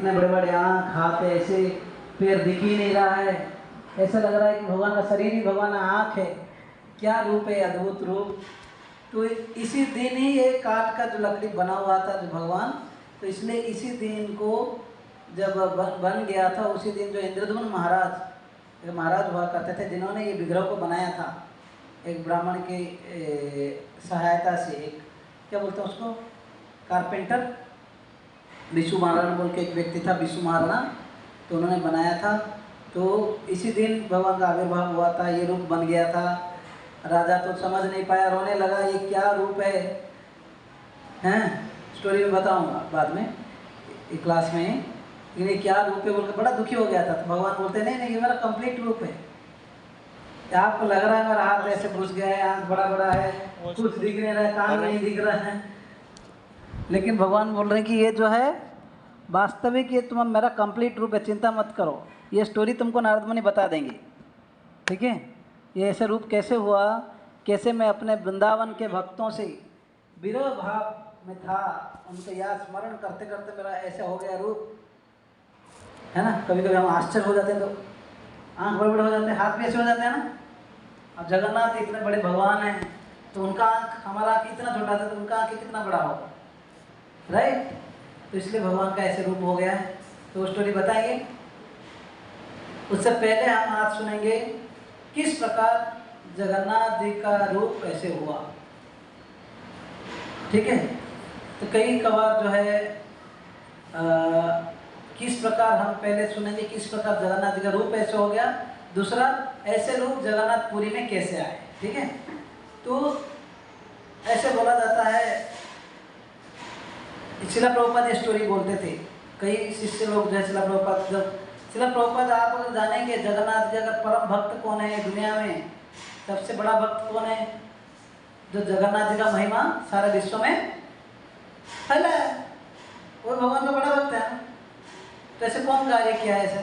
इतने बड़े बड़े आँख, हाथ ऐसे, पैर दिख ही नहीं रहा है, ऐसा लग रहा है कि भगवान का शरीर ही भगवान का आँख है। क्या रूप है, अद्भुत रूप। तो इसी दिन ही ये काठ का जो लकड़ी बना हुआ था जो भगवान, तो इसलिए इसी दिन को जब बन गया था, उसी दिन जो इंद्रद्युम्न महाराज हुआ करते थे, जिन्होंने ये विग्रह को बनाया था एक ब्राह्मण की सहायता से, एक क्या बोलते हैं उसको, कारपेंटर, विशु महाराणा बोल के एक व्यक्ति था, विशु महाराणा, तो उन्होंने बनाया था। तो इसी दिन भगवान का आविर्भाव हुआ था, ये रूप बन गया था। राजा तो समझ नहीं पाया, रोने लगा, ये क्या रूप है, हैं? स्टोरी में बताऊंगा बाद में एक क्लास में, ये क्या रूप है बोलकर बड़ा दुखी हो गया था। तो भगवान बोलते नहीं नहीं, ये मेरा कंप्लीट रूप है। आपको लग रहा है मेरा हाथ ऐसे घुस गया है, आँख बड़ा बड़ा है, कुछ दिख नहीं रहा है, कान नहीं दिख रहा है, लेकिन भगवान बोल रहे हैं कि ये जो है वास्तविक, ये तुम मेरा कंप्लीट रूप है, चिंता मत करो। ये स्टोरी तुमको नारद मुनि बता देंगे, ठीक है। ये ऐसे रूप कैसे हुआ, कैसे मैं अपने वृंदावन के भक्तों से विरह भाव में था, उनके याद स्मरण करते करते मेरा ऐसा हो गया रूप, है ना। कभी कभी हम आश्चर्य हो जाते हैं, तो आँख बड़े बड़े हो जाते हैं, हाथ भी ऐसे हो जाते हैं ना। अब जगन्नाथ इतने बड़े भगवान हैं, तो उनका आँख, हमारा आँख इतना छोटा था, तो उनका आँख कितना बड़ा होगा, राइट। तो इसलिए भगवान का ऐसे रूप हो गया है। तो वो स्टोरी बताएंगे। उससे पहले हम आज सुनेंगे किस प्रकार जगन्नाथ जी का रूप कैसे हुआ, ठीक है। तो कई कबार जो है किस प्रकार हम पहले सुनेंगे किस प्रकार जगन्नाथ जी का रूप ऐसे हो गया, दूसरा ऐसे रूप जगन्नाथपुरी में कैसे आए, ठीक है। तो ऐसे बोला जाता है, शिला प्रभुपाद ये स्टोरी बोलते थे, कई शिष्य लोग जो है शिला प्रभुपाद, जब शिला प्रभुपाद आप अगर जानेंगे जगन्नाथ जी अगर परम भक्त कौन है दुनिया में, सबसे बड़ा भक्त कौन है, जो जगन्नाथ जी का महिमा सारे विश्व में फैला है, वो भगवान का बड़ा भक्त है। तो ऐसे कौन कार्य किया है ऐसे?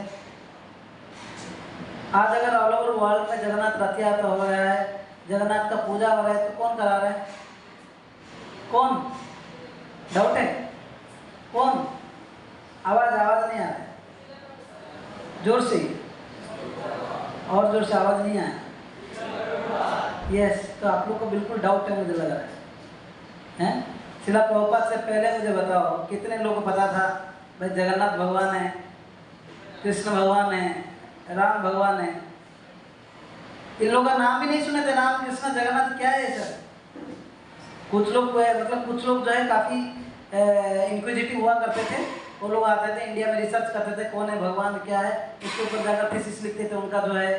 आज अगर ऑल ओवर वर्ल्ड में जगन्नाथ रथ यात्रा हो रहा है, जगन्नाथ का पूजा हो रहा है, तो कौन करा रहा है? कौन? डाउट है? कौन? आवाज नहीं आ रहा है, जोर से, और जोर से आवाज नहीं आया। यस, तो आप लोग को बिल्कुल डाउट है, मुझे लग रहा है। शिला प्रभुपाद से पहले मुझे बताओ कितने लोगों को पता था भाई जगन्नाथ भगवान है, कृष्ण भगवान है, राम भगवान है? इन लोगों का नाम भी नहीं सुने थे, राम कृष्ण जगन्नाथ क्या है सर? कुछ लोग मतलब कुछ लोग जो है काफ़ी इंक्विजिटिव हुआ करते थे, वो लोग आते थे इंडिया में रिसर्च करते थे कौन है भगवान क्या है, उसके ऊपर जाकर थीसिस लिखते थे, उनका जो है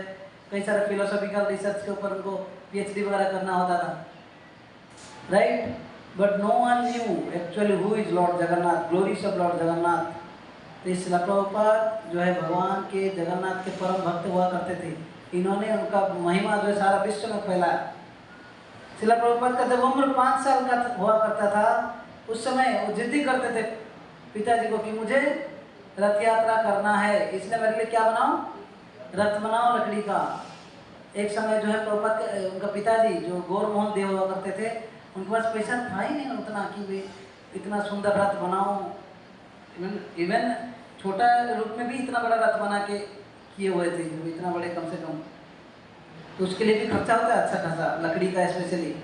कई सारे फिलोसॉफिकल रिसर्च के ऊपर उनको PhD वगैरह करना होता था, right. But no one new actually who is Lord Jagannath, glories of Lord Jagannath. तो इस शिला प्रभुपाद जो है भगवान के जगन्नाथ के परम भक्त हुआ करते थे, इन्होंने उनका महिमा जो है सारा विश्व में फैलाया। शिला प्रभुपाद का जब उम्र 5 साल का हुआ करता था, उस समय वो जिद्दी करते थे पिताजी को कि मुझे रथ यात्रा करना है, इसलिए मेरे लिए क्या बनाओ, रथ बनाओ लकड़ी का। एक समय जो है प्रभुपाद उनका पिताजी जो गौर मोहन देव हुआ करते थे, उनके पास पैसा था ही नहीं उतना कि वे इतना सुंदर रथ बनाओ, इवन छोटा रूप में भी इतना बड़ा रथ बना के किए हुए थे, इतना बड़े कम से कम, तो उसके लिए भी खर्चा होता है अच्छा खासा, लकड़ी का स्पेशली।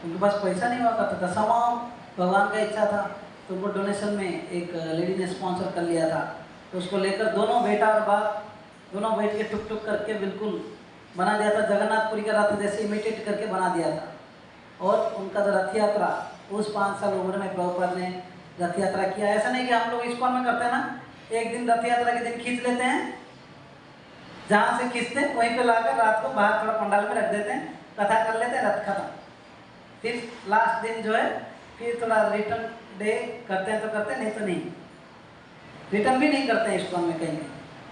उनके पास पैसा नहीं हुआ करता था, समाओ भगवान का इच्छा था, तो उनको डोनेशन में एक लेडी ने स्पॉन्सर कर लिया था, तो उसको लेकर दोनों बेटा और बाप दोनों बैठ के टुक टुक करके बिल्कुल बना दिया था, जगन्नाथपुरी का रथ जैसे इमिटेट करके बना दिया था। और उनका जो रथ यात्रा उस 5 साल उम्र में प्रभुपाद ने रथ यात्रा किया। ऐसा नहीं कि हम लोग इस्कॉन में करते हैं ना, एक दिन रथ यात्रा के दिन खींच लेते हैं, जहाँ से खींचते हैं वहीं पे लाकर रात को बाहर थोड़ा पंडाल में रख देते हैं, कथा कर लेते हैं, रथ खत्म। फिर लास्ट दिन जो है फिर थोड़ा रिटर्न डे करते हैं तो करते हैं, नहीं तो नहीं, रिटर्न भी नहीं करते हैं इस्कॉन में कहीं।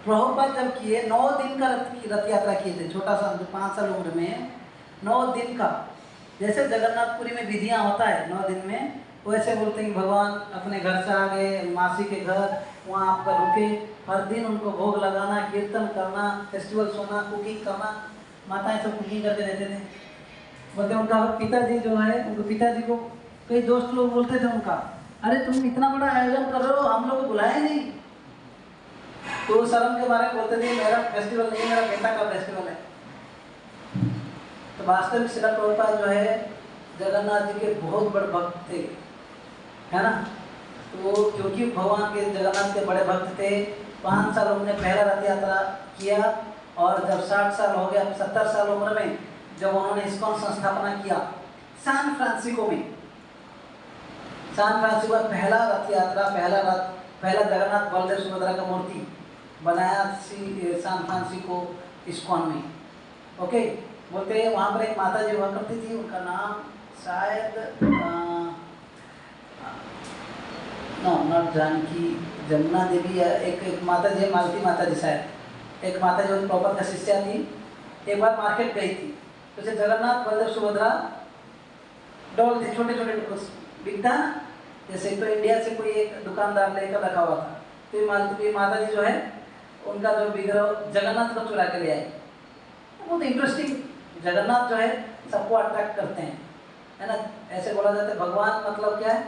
प्रभुपाद जब किए 9 दिन का रथ यात्रा किए थे, छोटा सा जो 5 साल उम्र में 9 दिन का, जैसे जगन्नाथपुरी में विधियाँ होता है 9 दिन में, वैसे बोलते हैं कि भगवान अपने घर से आ गए, मासी के घर, वहाँ आपका रुके, हर दिन उनको भोग लगाना, कीर्तन करना, फेस्टिवल सोना, कुकिंग करना, माताएं सब कुकिंग करके देते थे। बोलते उनका पिताजी जो है, उनको पिताजी को कई दोस्त लोग बोलते थे उनका, अरे तुम इतना बड़ा आयोजन कर रहे हो, हम लोग को बुलाए नहीं, तो शर्म के बारे में बोलते थे मेरा फेस्टिवल नहीं, मेरा बेटा का फेस्टिवल है। तो वास्तव में श्रील प्रभुपाद जो है जगन्नाथ जी के बहुत बड़े भक्त थे, है ना। तो क्योंकि भगवान के जगन्नाथ के बड़े भक्त थे, 5 साल उन्होंने पहला रथ यात्रा किया, और जब 60 साल हो गया, 70 साल उम्र में जब उन्होंने इस्कॉन संस्थापना किया सैन फ्रांसिस्को में, सैन फ्रांसिस्को में पहला रथ यात्रा, पहला जगन्नाथ बलदेव सुभद्रा का मूर्ति बनाया सैन फ्रांसिस्को इस्कॉन में। ओके, बोलते हैं वहाँ पर एक माता जी हुआ करती थी, उनका नाम शायद नॉट जानकी, जमुना देवी, एक माता जी, मालती माता जी शायद, एक माता जी प्रॉपर का शिष्या थी। एक बार मार्केट गई थी, तो जगन्नाथ बलदेव सुभद्रा डॉल थे, छोटे छोटे बिकता है ना, जैसे तो इंडिया से कोई एक दुकानदार लेकर रखा हुआ था। तो ये माता जी जो है उनका जो विग्रह जगन्नाथ को चुरा के ले आई। बहुत इंटरेस्टिंग, जगन्नाथ जो है सबको अट्रैक्ट करते हैं, है ना। ऐसे बोला जाता है भगवान मतलब क्या है,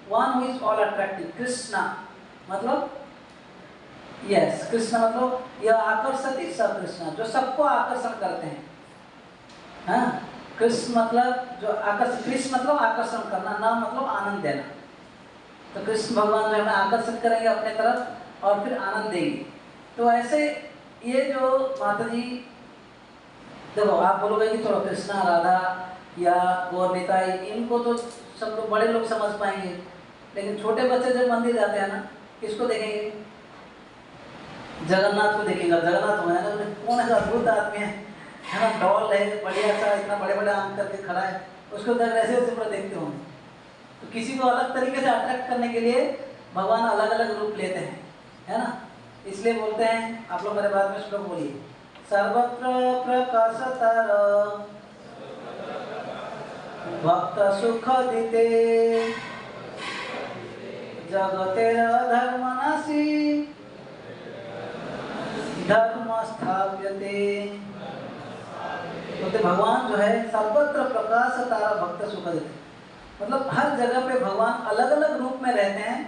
one who is all attractive, Krishna मतलब यस, कृष्ण मतलब यह आकर्षति सब कृष्णा, जो सबको आकर्षण करते हैं, हाँ। कृष्ण मतलब जो आकर्षण, कृष्ण मतलब आकर्षण करना, नाम मतलब आनंद देना। तो कृष्ण भगवान जो हमें आकर्षित करेंगे अपने तरफ और फिर आनंद देंगे। तो ऐसे ये जो माता जी, देखो आप बोलोगे कि चलो कृष्णा, राधा या गौर निताई, इनको तो सब लोग बड़े लोग समझ पाएंगे, लेकिन छोटे बच्चे जब मंदिर जाते हैं ना, किसको देखेंगे, जगन्नाथ को देखेंगे। जगन्नाथ है ना, कौन ऐसा अद्भुत आदमी है ना, डॉल है बढ़िया सा, इतना बड़े बड़े आंख करके खड़ा है, उसको ऐसे ऐसे पूरा देखते होंगे। तो किसी को अलग तरीके से अट्रैक्ट करने के लिए भगवान अलग अलग रूप लेते हैं, है ना। इसलिए बोलते हैं, आप लोग मेरे बाद में श्लोक बोलिए, सर्वत्र प्रकाशतर भक्त सुख दिते जगतेर धर्मनासी धर्म स्थाप्यते। तो भगवान जो है सर्वत्र प्रकाश तारा भक्त सुख देते, मतलब हर जगह पे भगवान अलग अलग रूप में रहते हैं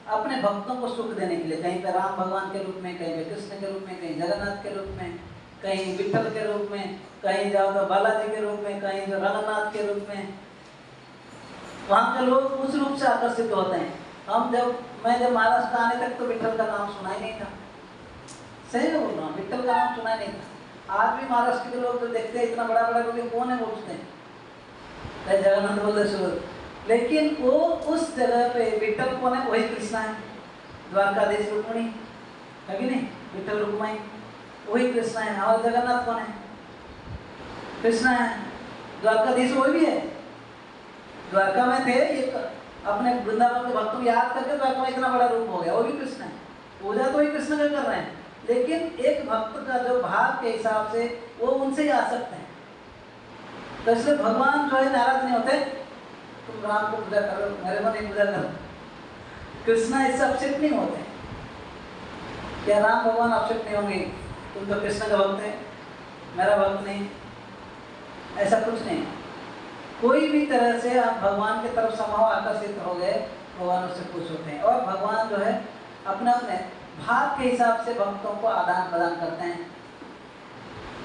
अपने भक्तों को सुख देने के लिए। कहीं पे राम भगवान के रूप में, कहीं पे कृष्ण के रूप में, कहीं जगन्नाथ के रूप में, कहीं विठल के रूप में, कहीं जाओ तो बालाजी के रूप में, कहीं जो रंगनाथ के रूप में। वहाँ के लोग उस रूप से आकर्षित होते हैं। मैं जब महाराष्ट्र आने तक तो विठल का नाम सुना ही नहीं था, सही में बोल रहा हूँ, विठल का नाम सुना ही नहीं था। आज भी महाराष्ट्र के लोग तो देखते हैं इतना बड़ा बड़ा रोगी कौन है पूछते हैं, जगन्नाथ बलदेव, लेकिन वो उस जगह पे विठल कौन है, वही कृष्णा है, द्वारकाधीश रुक्मिणी है कि नहीं, विठल रुक्माई वही कृष्णा है। और जगन्नाथ कौन है, कृष्णा है। द्वारकाधीश वही भी है, द्वारका में थे, ये अपने वृंदावन के भक्तों को याद करके द्वारका में इतना बड़ा रूप हो गया, वो भी कृष्ण है। पूजा तो वही कृष्ण का कर रहे हैं, लेकिन एक भक्त का जो भाव के हिसाब से वो उनसे ही आ सकते हैं। तो इसलिए भगवान जो है नाराज नहीं होते, तुम राम को पूजा करो, मेरे को नहीं पूजा करो। कृष्णा इससे अपसेट नहीं होते, क्या राम भगवान अपसेट नहीं होंगे, तुम तो कृष्ण का भक्त है, मेरा भक्त नहीं, ऐसा कुछ नहीं। कोई भी तरह से आप भगवान की तरफ समाव आकर्षित हो गए, भगवान उससे खुश होते हैं। और भगवान जो है अपने अपने भाव के हिसाब से भक्तों को आदान प्रदान करते हैं।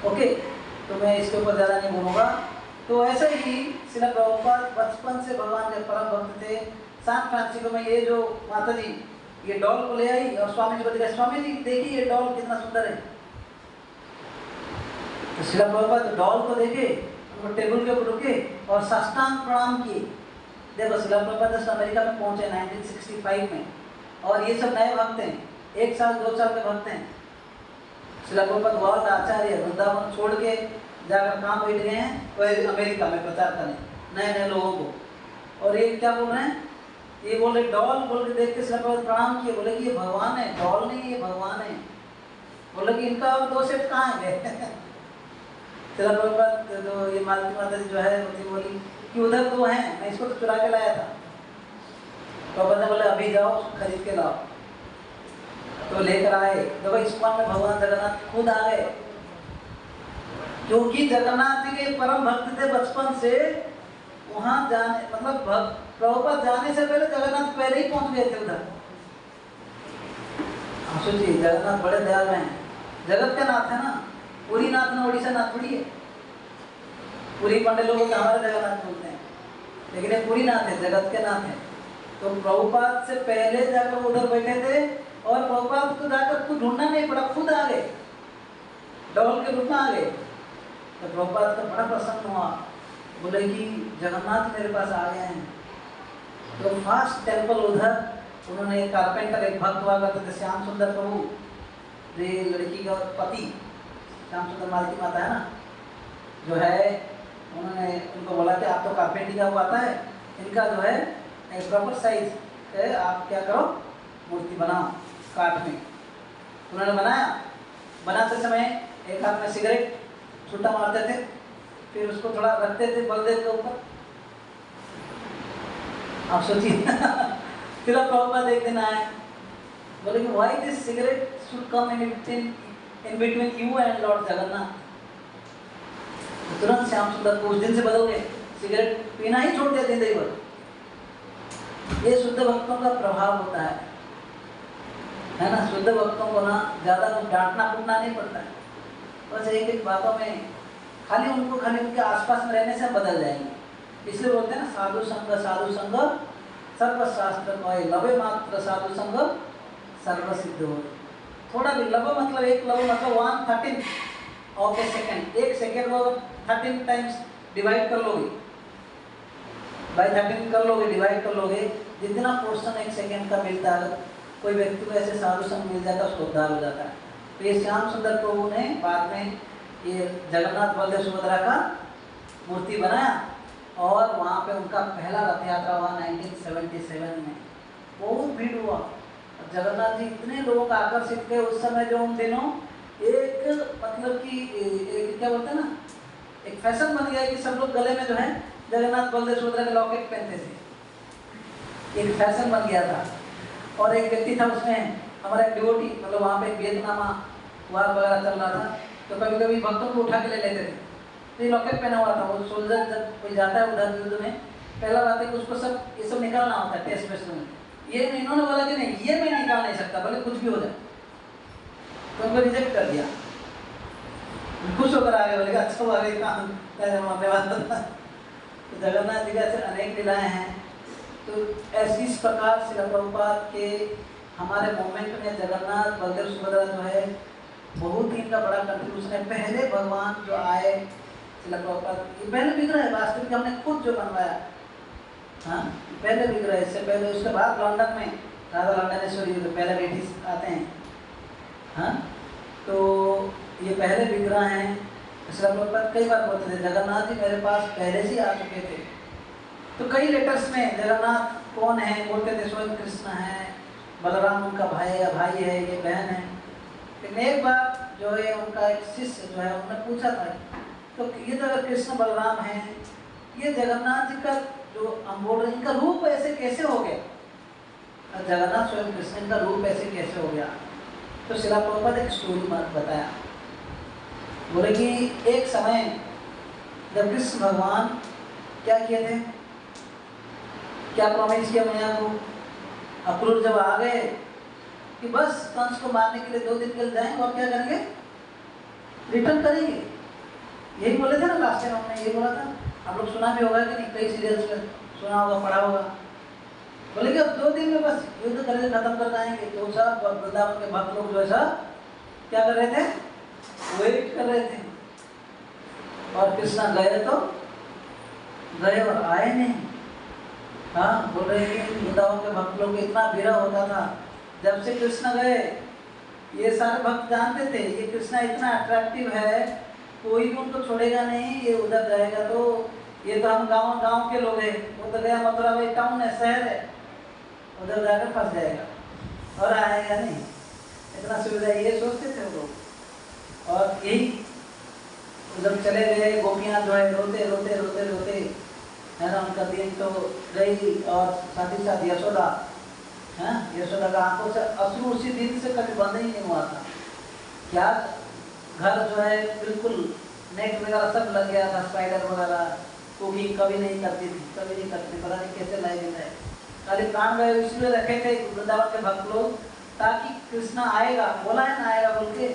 ओके, तो मैं इसके ऊपर ज़्यादा नहीं बोलूँगा। तो ऐसे ही श्रील प्रभुपाद बचपन से भगवान के परम भक्त थे। सैन फ्रांसिस्को में ये जो माता जी ये डॉल को ले आई और स्वामी जी को दिखाया, स्वामी जी देखिए ये डॉल कितना सुंदर है। तो श्रील प्रभुपाद डॉल को देखे, वो टेबल के ऊपर रुके और साष्टांग प्रणाम किए। देखो श्रील प्रभुपाद जस्ट अमेरिका में पहुंचे 1965 में, और ये सब नए भक्त हैं, 1 साल 2 साल के भक्त हैं। श्रील प्रभुपाद वर्ल्ड आचार्य वृंदावन छोड़ के जाकर काम बैठ गए हैं वही अमेरिका में प्रचार करने नए नए लोगों को। और ये क्या बोल रहे हैं, ये बोल रहे डॉल बोल के देख के श्रील प्रभुपाद प्रणाम किए, बोले कि ये भगवान है, डॉल नहीं ये भगवान है। बोले कि इनका 2 सेट कहाँ है श्रील प्रभुपाद तो ये मालती माता जी जो है बोली कि उधर 2 हैं, मैं इसको तो चुरा के लाया था। प्रभुपाद ने बोले अभी जाओ खरीद के लाओ, तो लेकर आए। देखो इस्कॉन में भगवान जगन्नाथ खुद आ गए, क्योंकि जगन्नाथ जी के परम भक्त थे बचपन से। वहां जाने मतलब प्रभुपाद जाने से पहले जगन्नाथ पहले ही पहुंच गए थे उधर। सोचिए जगन्नाथ बड़े दयाल हैं, जगत के नाथ है ना, पूरी नाथ ना उड़ीसा नाथ थोड़ी है। पूरी पंडित लोगों को हमारे जगन्नाथ बोलते हैं, लेकिन ये पूरी नाथ है, जगत के नाथ है। तो प्रभुपाद से पहले जाकर उधर बैठे थे और प्रभुपाद को जाकर खुद ढूंढना नहीं पड़ा, खुद आ गए, डबल के रूप में आ गए। तो प्रभुपाद का बड़ा प्रसन्न हुआ, बोले कि जगन्नाथ मेरे पास आ गए हैं। तो फर्स्ट टेम्पल उधर उन्होंने कारपेंटर, एक भक्त हुआ करते थे श्याम सुंदर प्रभु, जो लड़की का पति श्याम सुंदर मालती माता है ना, जो है, उन्होंने उनको बोला कि आप तो कारपेंटिंग का वो आता है, इनका जो है एक प्रॉपर साइज है, आप क्या करो मूर्ति बनाओ काठ में। उन्होंने बनाया, बनाते समय एक हाथ में सिगरेट छूटा मारते थे, फिर उसको थोड़ा रखते थे बलदेव के ऊपर। आप सोचिए फिर आप प्रभुपाद एक दिन आए, बोले कि why this cigarette should come in between you and Lord Jagannath. तो तुरंत श्याम सुंदर को उस दिन से बदल गए, सिगरेट पीना ही छोड़ दिया जिंदगी भर। ये शुद्ध भक्तों का प्रभाव होता है ना। शुद्ध भक्तों को ना ज्यादा कुछ डांटना फूटना नहीं पड़ता है, बस एक एक बातों में खाली उनके आसपास में रहने से हम बदल जाएंगे। इसलिए बोलते हैं ना, साधु संग सर्वशास्त्र कोय, लवे मात्र साधु संग सर्व सिद्ध हो। थोड़ा भी लव मतलब, एक लव मतलब 1/13 ऑफ ए सेकेंड, एक सेकेंड को 13 टाइम्स डिवाइड कर लोगे, बाई 13 कर लोगे, डिवाइड कर लोगे, जितना पोर्शन एक सेकेंड का मिलता है, कोई व्यक्ति को ऐसे साधु संग मिल जाता है, उसको उद्धार हो जाता है। तो ये श्याम सुंदर प्रभु ने बाद में ये जगन्नाथ बलदेव सुभद्रा का मूर्ति बनाया और वहाँ पे उनका पहला रथ यात्रा हुआ 1977 में। बहुत भीड़ हुआ, जगन्नाथ जी इतने लोगों का आकर्षित थे उस समय, जो उन दिनों एक मतलब कि एक क्या बोलते हैं ना, एक फैशन बन गया कि सब लोग गले में जो है जगन्नाथ बलदेव सुभद्रा के लॉकेट पहनते थे, एक फैशन बन गया था। और एक व्यक्ति था उसमें, हमारा एक डिवोटी, मतलब वहाँ पे वियतनामा वार वगैरह चल रहा था, तो कभी कभी भक्तों को उठा के ले लेते थे, तो ये लॉकेट पहना हुआ था। वो सोल्जर जब कोई जाता है उधर युद्ध में, पहला बात है कि उसको सब ये सब निकालना होता है टेस्ट वेस्ट में। ये इन्होंने बोला कि नहीं, ये मैं निकाल नहीं सकता, भले कुछ भी हो जाए, तो उनको रिजेक्ट कर दिया। खुश होकर आ गए, बोले अच्छा हुआ काम मरने वाला था। तो जगन्नाथ जी का ऐसे अनेक लीलाएं हैं। तो ऐसी इस प्रकार श्रील प्रभुपाद के हमारे मोमेंट में जगन्नाथ बलदेव सुभद्रा जो है बहुत ही इनका बड़ा कंट्रीब्यूशन है। पहले भगवान जो आए श्रील प्रभुपाद, ये पहले विग्रह है वास्तविक, हमने खुद जो बनवाया, हाँ पहले विग्रह, इससे पहले उसके बाद लंदन में राधा लंडनेश्वरी जो पहले ब्रिटिश आते हैं, हाँ तो ये पहले विग्रह हैं। श्रील प्रभुपाद कई बार बोलते थे जगन्नाथ जी मेरे पास पहले से आ चुके थे। तो कई लेटर्स में जगन्नाथ कौन है बोलते थे, स्वयं कृष्ण है, बलराम उनका भाई है, ये बहन है। लेकिन एक बार जो है उनका एक शिष्य जो है उन्होंने पूछा था, तो ये तो अगर कृष्ण बलराम है, ये जगन्नाथ जी का जो हम बोल रहे हैं इनका रूप ऐसे कैसे हो गया, जगन्नाथ स्वयं कृष्ण का रूप ऐसे कैसे हो गया। तो श्रील प्रभुपाद एक स्टोरी बताया, बोले कि एक समय जब कृष्ण भगवान क्या किए थे, क्या प्रॉमिस किया मैया को, अक्रूर जब आ गए कि बस कंस को मारने के लिए 2 दिन के लिए जाएंगे और क्या करेंगे, रिटर्न करेंगे, यही बोले थे ना लास्ट टाइम हमने, यही बोला था। आप लोग सुना भी होगा कि नहीं, कई सीरियल्स में सुना होगा, पढ़ा होगा। बोले कि अब 2 दिन में बस युद्ध करके खत्म कर जाएंगे। तो सब वृंदावन के भक्त लोग जो है सब क्या कर रहे थे, वेट कर रहे थे। और कृष्णा गए तो गए और आए नहीं। हाँ बोल रहे हैं कि वृंदावन के भक्त लोग इतना विरह होता था, जब से कृष्ण गए ये सारे भक्त जानते थे ये कृष्णा इतना अट्रैक्टिव है, कोई भी उनको छोड़ेगा नहीं, ये उधर जाएगा तो ये तो हम गांव के लोग हैं, वो तो गया मथुरा भाई टाउन है, शहर है, उधर जाकर फंस जाएगा और आएगा नहीं, इतना सुविधा ये सोचते थे वो लोग। और यही जब चले गए, गोपियाँ जो है रोते रोते रोते रोते है ना, उनका दिन तो गई। और साथ ही साथ यशोदा, है यशोदा का आंखों से अश्रु उसी दिन से कभी बंद ही नहीं हुआ था। क्या घर जो है बिल्कुल नेट वगैरह सब लग गया था, स्पाइडर वगैरह, कुकिंग कभी नहीं करती थी, कभी नहीं करती, पता नहीं कैसे लाई देता है। खाली प्राण गए इसलिए रखे थे वृंदावन के भक्त लोग, ताकि कृष्ण आएगा, बोला है ना आएगा बोल के।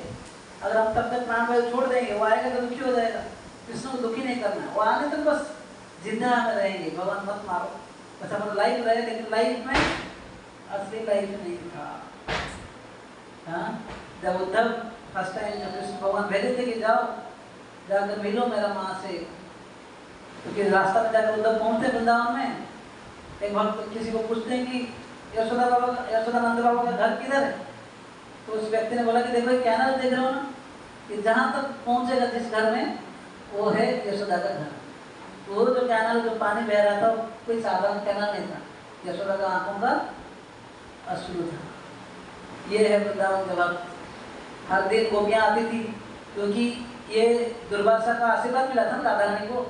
अगर हम तब तक प्राण वायु छोड़ देंगे, वो आएगा तो दुखी हो जाएगा। कृष्ण को दुखी नहीं करना है, वो आने तक बस जिंदा में रहेंगे, भगवान मत मारो। बस हम लाइफ रहे, लेकिन लाइफ में असली लाइफ नहीं था। हाँ, जब उद्धव फर्स्ट टाइम जब कृष्ण भगवान भेजे थे कि जाओ जाकर मिलो मेरा माँ से, क्योंकि रास्ता में जाकर उद्धव पहुंचते वृंदावन में, एक भक्त किसी को पूछते हैं कि यशोदानंद बाबा का घर किधर है, तो उस व्यक्ति ने बोला कि देखो कैनाल देख रहे हो ना, कि जहाँ तक पहुंचेगा जिस घर में वो है यशोदा का घर। तो वो जो कैनाल जो पानी बह रहा था कोई साधारण कैनाल नहीं था, यशोदा का आंखों का अश्रु था। ये है वृंदावन के भक्त। हर दिन गोपियाँ आती थी, क्योंकि ये दुर्वासा का आशीर्वाद मिला था ना राधा रानी को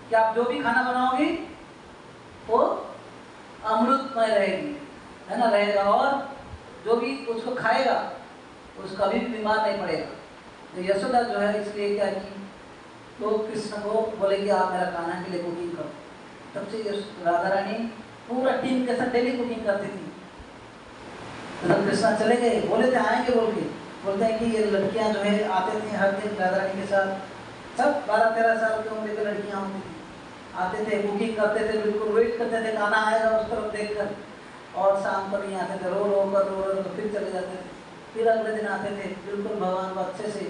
कि आप जो भी खाना बनाओगी वो अमृतमय रहेगी, है ना, रहेगा, और जो भी उसको खाएगा उसको कभी भी बीमार नहीं पड़ेगा। तो यशोदा जो है इसलिए क्या की, तो कृष्ण को बोले कि आप मेरा खाना के लिए कुकिंग करो। तब से राधा रानी पूरा टीम के साथ डेली कुकिंग करती थी। तो जब कृष्ण चले गए, बोले थे आएंगे बोल के, बोलते हैं कि ये लड़कियां जो है आते थे हर दिन राधा रानी के साथ, सब 12-13 साल की उम्र की लड़कियां होती थी, आते थे कुकिंग करते थे, बिल्कुल वेट करते थे खाना आएगा उस तरफ देख कर, और शाम को नहीं आते थे, रो रो कर फिर चले जाते थे। फिर अगले दिन आते थे, बिल्कुल भगवान को अच्छे से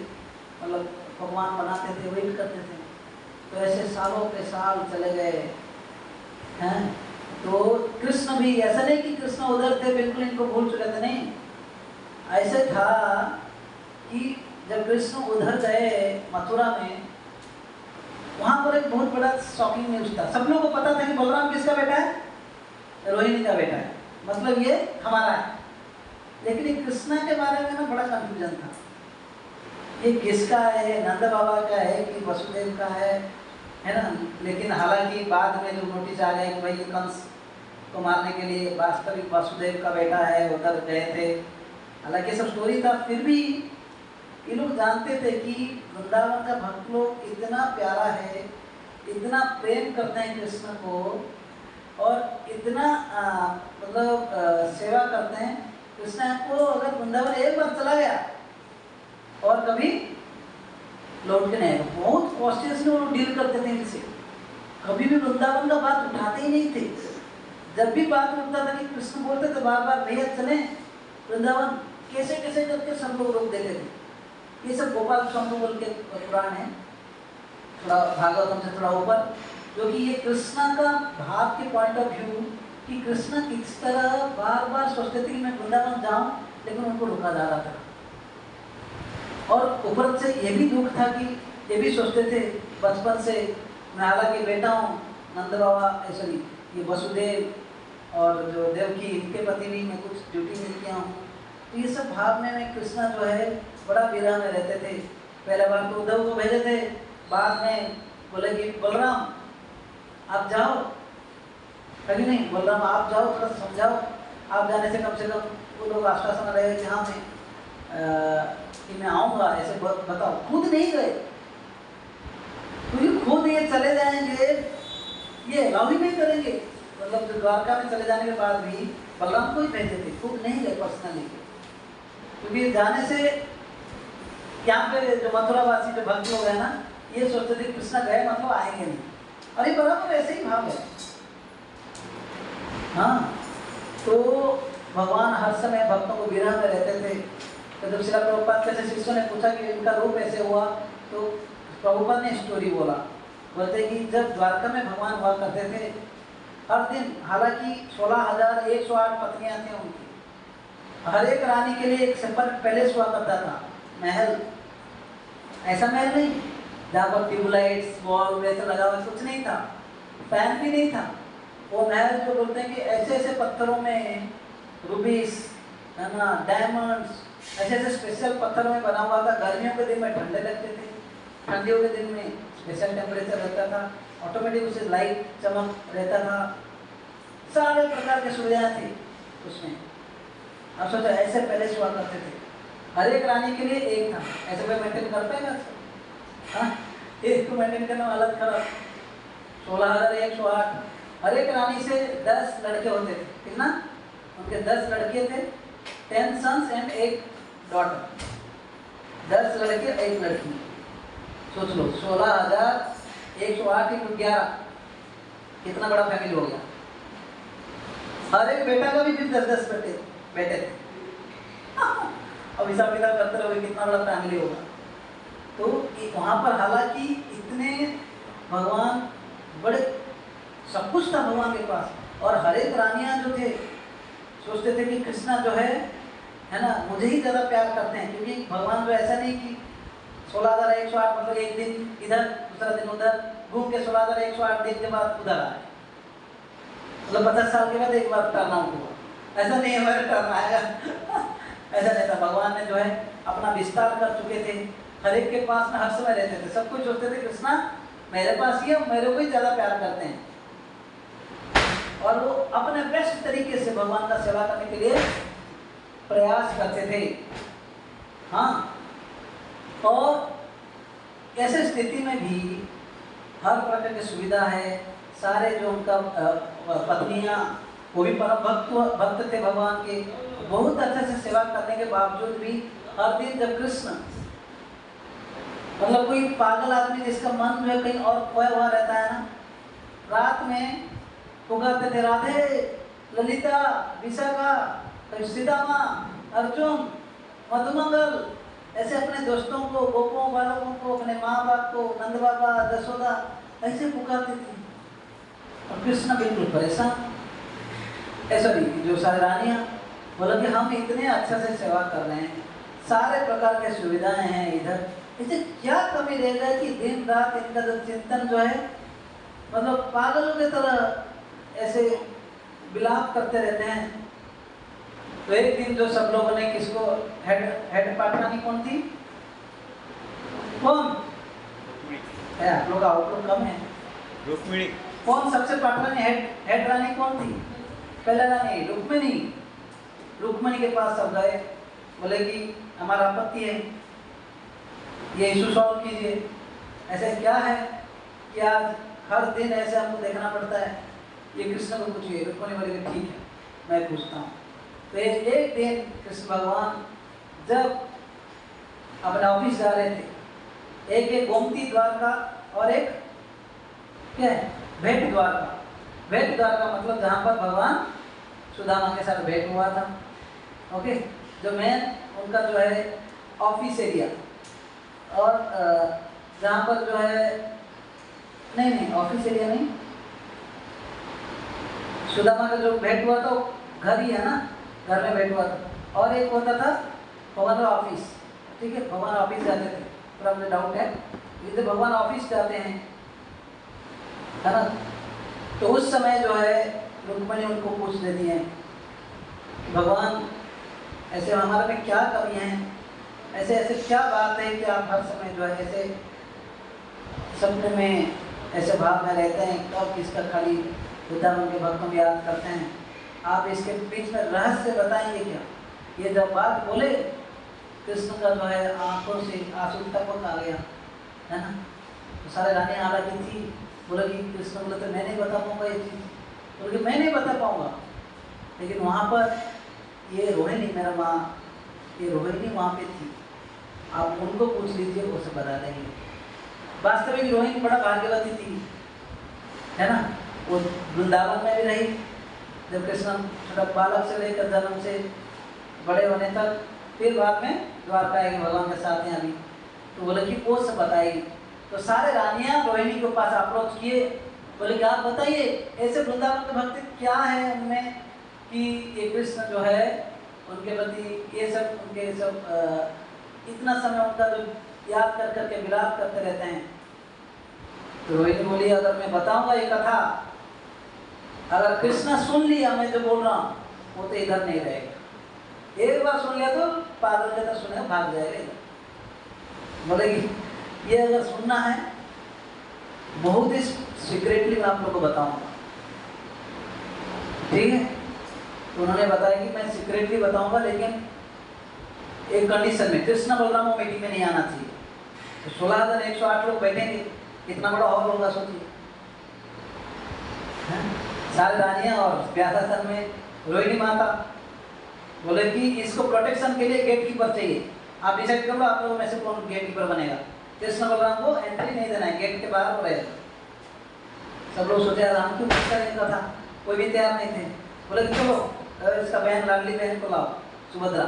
मतलब पकवान बनाते थे, वेट करते थे। तो ऐसे सालों के साल चले गए हैं। तो कृष्ण भी ऐसा नहीं कि कृष्ण उधर थे बिल्कुल इनको भूल चुके थे, नहीं, ऐसे था कि जब कृष्ण उधर गए मथुरा में, वहां पर एक बहुत बड़ा शॉकिंग न्यूज था। सब लोगों को पता था कि बलराम किसका बेटा है, रोहिणी का बेटा है, मतलब ये हमारा है। लेकिन कृष्णा के बारे में ना बड़ा कंफ्यूजन था, ये किसका है, नंद बाबा का है कि वसुदेव का है ना। लेकिन हालांकि बाद में जो नोटिस आ गया कि भाई ये कंस को मारने के लिए वास्तविक वासुदेव का बेटा है, उधर गए थे। हालांकि सब स्टोरी था, फिर भी ये लोग जानते थे कि वृंदावन का भक्त लोग इतना प्यारा है, इतना प्रेम करते हैं कृष्ण को, और इतना मतलब सेवा करते हैं। कृष्ण को अगर वृंदावन एक बार चला गया और कभी लौट के नहीं आएगा, बहुत कॉन्शियसली वो डील करते थे इनसे, कभी भी वृंदावन का बात उठाते ही नहीं थे। जब भी बात उठता था कि कृष्ण बोलते थे बार बार भैया चले वृंदावन, कैसे कैसे करके सब लोग रोक देते थे। ये सब गोपाल स्वामी बोल के पुराण है, थोड़ा भागवतम से थोड़ा ऊपर, जो कि ये कृष्णा का भाव के पॉइंट ऑफ व्यू कि कृष्ण किस तरह बार बार सोचते थे कि मैं वृंदावन जाऊं, लेकिन उनको रोका जा रहा था। और ऊपर से ये भी दुख था कि ये भी सोचते थे बचपन से, मैं हालांकि बेटा हूँ नंद बाबा सॉरी ये वसुदेव और जो देवकी, इनके प्रति भी मैं कुछ ड्यूटी नहीं किया हूँ। तो ये सब भाव में कृष्णा जो है बड़ा विरह में रहते थे। पहले बार तो उद्धव को भेजे थे, बाद में बोले कि बलराम आप जाओ, कभी नहीं बलराम आप जाओ, थोड़ा समझाओ, आप जाने से कम वो लोग आश्वासन रहे कि हाँ मैं आऊँगा, ऐसे बताओ। खुद नहीं गए, क्योंकि खुद ये चले जाएंगे, ये अलाउ ही नहीं करेंगे। मतलब जो द्वारका में चले जाने के बाद भी बलराम को ही भेजे थे, खुद नहीं गए पर्सनली, क्योंकि जाने से यहाँ पे जो मथुरावासी जो भक्त लोग हैं ना, ये सोचते थे कृष्णा गए मतलब आएंगे नहीं, और ये बराबर ऐसे ही भाव है। हाँ, तो भगवान हर समय भक्तों को विरह में रहते थे। तो जब श्रील प्रभुपाद के शिष्यों ने पूछा कि इनका रूप ऐसे हुआ, तो प्रभुपाद ने स्टोरी बोलते कि जब द्वारका में भगवान हुआ करते थे हर दिन, हालांकि 16,108 पत्नियां थी उनकी, हर एक रानी के लिए एक सेपरेट पैलेस हुआ करता था, महल। ऐसा महल नहीं जहाँ पर ट्यूबलाइट्स वॉल वैसे लगा हुआ, कुछ नहीं था, फैन भी नहीं था। वो महल जो बोलते हैं कि ऐसे ऐसे पत्थरों में रूबीज है ना, डायमंड्स, ऐसे ऐसे स्पेशल पत्थरों में बना हुआ था। गर्मियों के दिन में ठंडे लगते थे, ठंडियों के दिन में स्पेशल टेम्परेचर रहता था, ऑटोमेटिक उसे लाइट चमक रहता था, सारे प्रकार की सुविधाएं थी उसमें। अब सोचो ऐसे पैलेस हुआ करते थे, हर एक रानी के लिए एक था। ऐसे कोई मेंटेन कर पाएगा? हाँ, एक को मेंटेन करना हालत खराब। 16,108, हर एक रानी से 10 लड़के होते थे। कितना? उनके 10 लड़के थे 10 sons and 1 daughter, 10 लड़के 1 लड़की। सोच लो 16,108 × 11, कितना बड़ा फैमिली हो गया। हर एक बेटा का भी फिर 10-10 बेटे थे। अब हिसाब किताब करते रहोगे कितना बड़ा फैमिली होगा। तो वहाँ पर हालांकि इतने भगवान बड़े, सब कुछ था भगवान के पास, और हर एक रानियाँ जो थे सोचते थे कि कृष्णा जो है ना, मुझे ही ज़्यादा प्यार करते हैं, क्योंकि भगवान जो ऐसा नहीं कि 16,108 मतलब एक दिन इधर दूसरा दिन उधर घूम के 16,108 दिन के बाद उधर आए, मतलब 50 साल के बाद एक बार टर्न आउट हुआ, ऐसा नहीं है टर्न आएगा। ऐसा नहीं था। भगवान ने जो है अपना विस्तार कर चुके थे, हर एक के पास में हर समय रहते थे। सब कुछ सोचते थे कृष्णा मेरे पास ही है, मेरे को ही ज़्यादा प्यार करते हैं, और वो अपने बेस्ट तरीके से भगवान का सेवा करने के लिए प्रयास करते थे। हाँ, और ऐसे स्थिति में भी हर प्रकार की सुविधा है, सारे जो उनका पत्नियां वो भी परम भक्त थे भगवान के, बहुत अच्छे से सेवा करने के बावजूद भी हर दिन जब कृष्ण, मतलब कोई पागल आदमी जिसका मन जो है कहीं और खोया हुआ रहता है ना, रात में पुकारते थे राधे, ललिता, विशाखा, सीतामा, अर्जुन, मधुमंगल, ऐसे अपने दोस्तों को, गोपों बालकों को, अपने माँ बाप को, नंद बाबा, दशोदा, ऐसे पुकारते थे। और कृष्ण बिल्कुल परेशान, ऐसा नहीं, जो सारी रानियाँ बोला कि हम इतने अच्छे से सेवा कर रहे हैं, सारे प्रकार के सुविधाएं हैं इधर, इसे क्या कमी रह गई कि दिन रात इनका जो चिंतन जो है मतलब पागलों की तरह ऐसे विलाप करते रहते हैं। तो एक दिन जो सब लोगों ने किसको हेड पाटरानी कौन थी? कौन है? आप लोग का आउटलुक कम है। रुक्मिणी। कौन सबसे पाटरानी हेड रानी कौन थी? पहला रानी रुक्मिणी। रुक्मिणी के पास सब गए, बोले कि हमारा आपत्ति है, ये इशू सॉल्व कीजिए। ऐसे क्या है कि आज हर दिन ऐसे हमको देखना पड़ता है, ये कृष्ण को पूछिए। रुक्मिणी बोले कि ठीक है मैं पूछता हूँ। तो एक दिन कृष्ण भगवान जब अपने ऑफिस जा रहे थे, एक गोमती द्वार का और एक क्या है भेंट द्वार का। भेंट द्वार का मतलब जहाँ पर भगवान सुदामा के साथ भेंट हुआ था। ओके, जो मेन उनका जो है ऑफिस एरिया, और जहाँ पर जो है नहीं ऑफिस एरिया नहीं, सुदामा का जो भेंट हुआ तो घर ही है ना, घर में भेंट हुआ था। और एक होता था भगवान का ऑफिस, ठीक है, भगवान ऑफिस जाते थे, थोड़ा मुझे डाउट है, यदि भगवान ऑफिस जाते हैं है ना, तो उस समय जो है रुक्मिणी उनको पूछ लेती हैं भगवान ऐसे हमारे में क्या कमी है, ऐसे ऐसे क्या बात है कि आप हर समय जो है ऐसे सपने में ऐसे भाव में रहते हैं, कब किसका खाली वृंदावन के भक्तों को याद करते हैं, आप इसके बीच में रहस्य बताएंगे क्या? ये जब बात बोले कृष्ण का जो है आंखों से आंसू टपक आ गया है ना। तो सारे रानी हालांकि थी, बोले कि कृष्ण बोले तो मैं नहीं बता पाऊंगा ये चीज़, बोले कि मैं नहीं बता पाऊंगा, लेकिन वहाँ पर ये रोहिणी मेरा माँ, ये रोहिणी वहाँ पे थी, आप उनको पूछ लीजिए, वो सब बता देंगे। वास्तविक रोहिणी बड़ा भाग्यवती थी है ना, वो वृंदावन में भी रही, जब कृष्ण छोटा बालक से लेकर जन्म से बड़े होने तक, फिर बाद में द्वारका के भगवान के साथ हैं अभी। तो बोले कि वो सब बताएगी। तो सारे रानियां रोहिणी के पास अप्रोच किए, बोले कि आप बताइए ऐसे वृंदावन के भक्ति क्या है उनमें कि ये कृष्ण जो है उनके प्रति ये सब उनके सब इतना समय उनका जो याद कर करके विलाप करते रहते हैं। तो रोहिणी बोली अगर मैं बताऊंगा ये कथा, अगर कृष्णा सुन लिया मैं जो बोल रहा हूँ, वो तो इधर नहीं रहेगा, एक बार सुन लिया तो पागल जैसा सुने भाग जाएगा इधर। बोलेगी ये अगर सुनना है बहुत ही सीक्रेटली मैं आप लोग को बताऊंगा, ठीक है। तो उन्होंने बताया कि मैं सीक्रेटली बताऊंगा, लेकिन एक कंडीशन में, कृष्ण बलराम वो मीटिंग में नहीं आना चाहिए। तो 16,108 लोग बैठेंगे, कितना बड़ा हॉल होगा सोचिए, सारे रानियां और व्यासासन में रोहिणी माता, बोले कि इसको प्रोटेक्शन के लिए गेट कीपर चाहिए, आप डिसाइड कर लो आप लोगों में से कौन गेट कीपर बनेगा। कृष्ण बलराम को एंट्री नहीं देना है, गेट के बाहर रहेगा। सब लोग सोचे राम क्यों पूछता इनका था, कोई भी तैयार नहीं थे। बोले कि चलो इसका बहन लाडली बहन को लाओ, सुभद्रा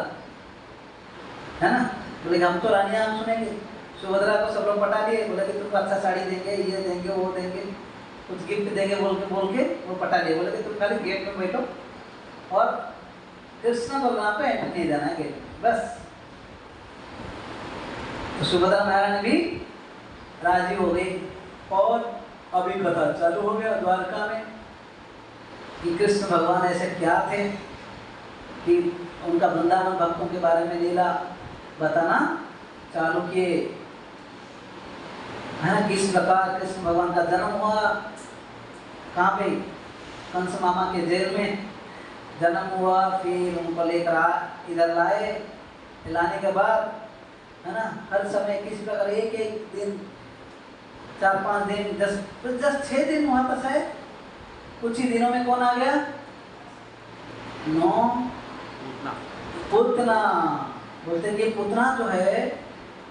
है ना। बोले हम तो रानियां हम सुनेंगे। सुभद्रा को सब लोग पटा लिए, बोले कि तुमको अच्छा साड़ी देंगे, ये देंगे वो देंगे, कुछ गिफ्ट देंगे बोल के वो पटा लिए। बोले कि तुम खाली गेट में बैठो और कृष्ण बलराम को एंट्री नहीं देना है गेट, बस। तो सुभद्रा महारानी भी राजी हो गई और अभी कथा चालू हो गया द्वारका में कि कृष्ण भगवान ऐसे क्या थे कि उनका वृंदावन भक्तों के बारे में लीला बताना चालू किए, है ना। किस प्रकार कृष्ण भगवान का जन्म हुआ, कहाँ पे, कंस मामा के जेल में जन्म हुआ, फिर उनको लेकर इधर लाए, लाने के बाद है ना हर समय किस प्रकार एक एक दिन 4-5 दिन 10-6 दिन हुआ था शायद, कुछ ही दिनों में कौन आ गया, 9 पुतना। बोलते कि पुतना जो है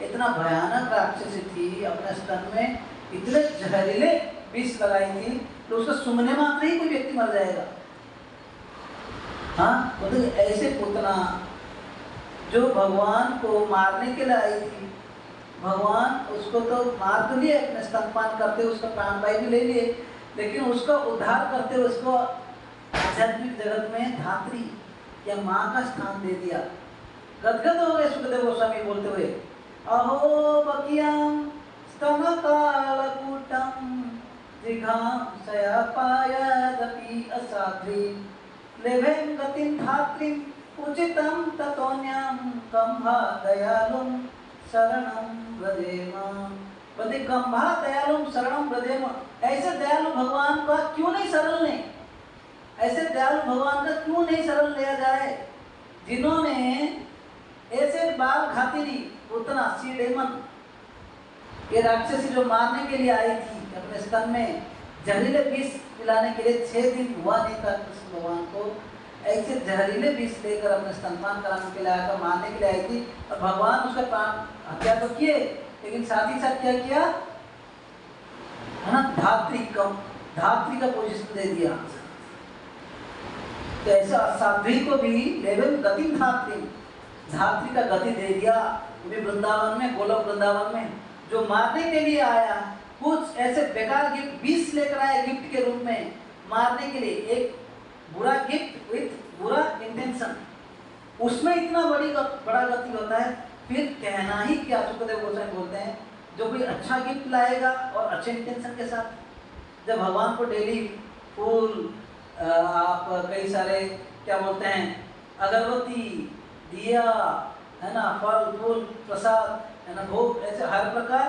इतना भयानक राक्षसी थी, अपने स्तन में इतने जहरीले विष लगाई थी तो उसका सुनने मात्र ही कोई व्यक्ति मर जाएगा। हाँ, बोलते ऐसे पुतना जो भगवान को मारने के लिए आई थी, भगवान उसको तो मार तो लिए, अपने स्तनपान करते उसका प्राण वायु भी ले लिए, लेकिन उसका उद्धार करते उसको आध्यात्मिक जगत में धात्री या माँ का स्थान दे दिया। गदगद हो गए सुखदेव गोस्वामी बोलते हुए, अहो बकियं स्तनकालकूटं जिघांसयापायादपि असाध्वी लेभें गतिं धात्रीं उचितं ततोऽन्यं कम्भा दयालुं शरणं व्रजेम। बोलते कम्भा दयालुं शरणं व्रजेम, ऐसे दयालु भगवान का क्यों नहीं शरण लें, ऐसे दयालु भगवान का क्यों नहीं शरण लिया जाए, जिन्होंने ऐसे बाल खातिरी उतना सी डेमन ये राक्षसी जो मारने के लिए आई थी अपने स्तन में जहरीले विष पिलाने के लिए 6 दिन हुआ नहीं था कृष्ण भगवान को, ऐसे जहरीले विष लेकर अपने स्तनपान कराने के लिए आकर मारने के लिए आई थी, और भगवान उसका प्राण हत्या तो किए, लेकिन साथ ही साथ क्या किया है ना, धात्री का पोजीशन दे दिया। तो ऐसा असाध्वी को भी लेवल गति धात्री का गति दे दिया। वृंदावन में, गोलोक वृंदावन में जो मारने के लिए आया, कुछ ऐसे बेकार गिफ्ट 20 लेकर आए गिफ्ट के रूप में मारने के लिए, एक बुरा गिफ्ट विथ बुरा इंटेंशन, उसमें इतना बड़ा गति होता है, फिर कहना ही क्या। सुखदेव गोस्वामी बोलते हैं जो कोई अच्छा गिफ्ट लाएगा और अच्छे इंटेंशन के साथ, जब भगवान को डेली फूल आप कई सारे क्या बोलते हैं अगरबत्ती दिया है ना, फल फूल प्रसाद है ना, भोग, ऐसे हर प्रकार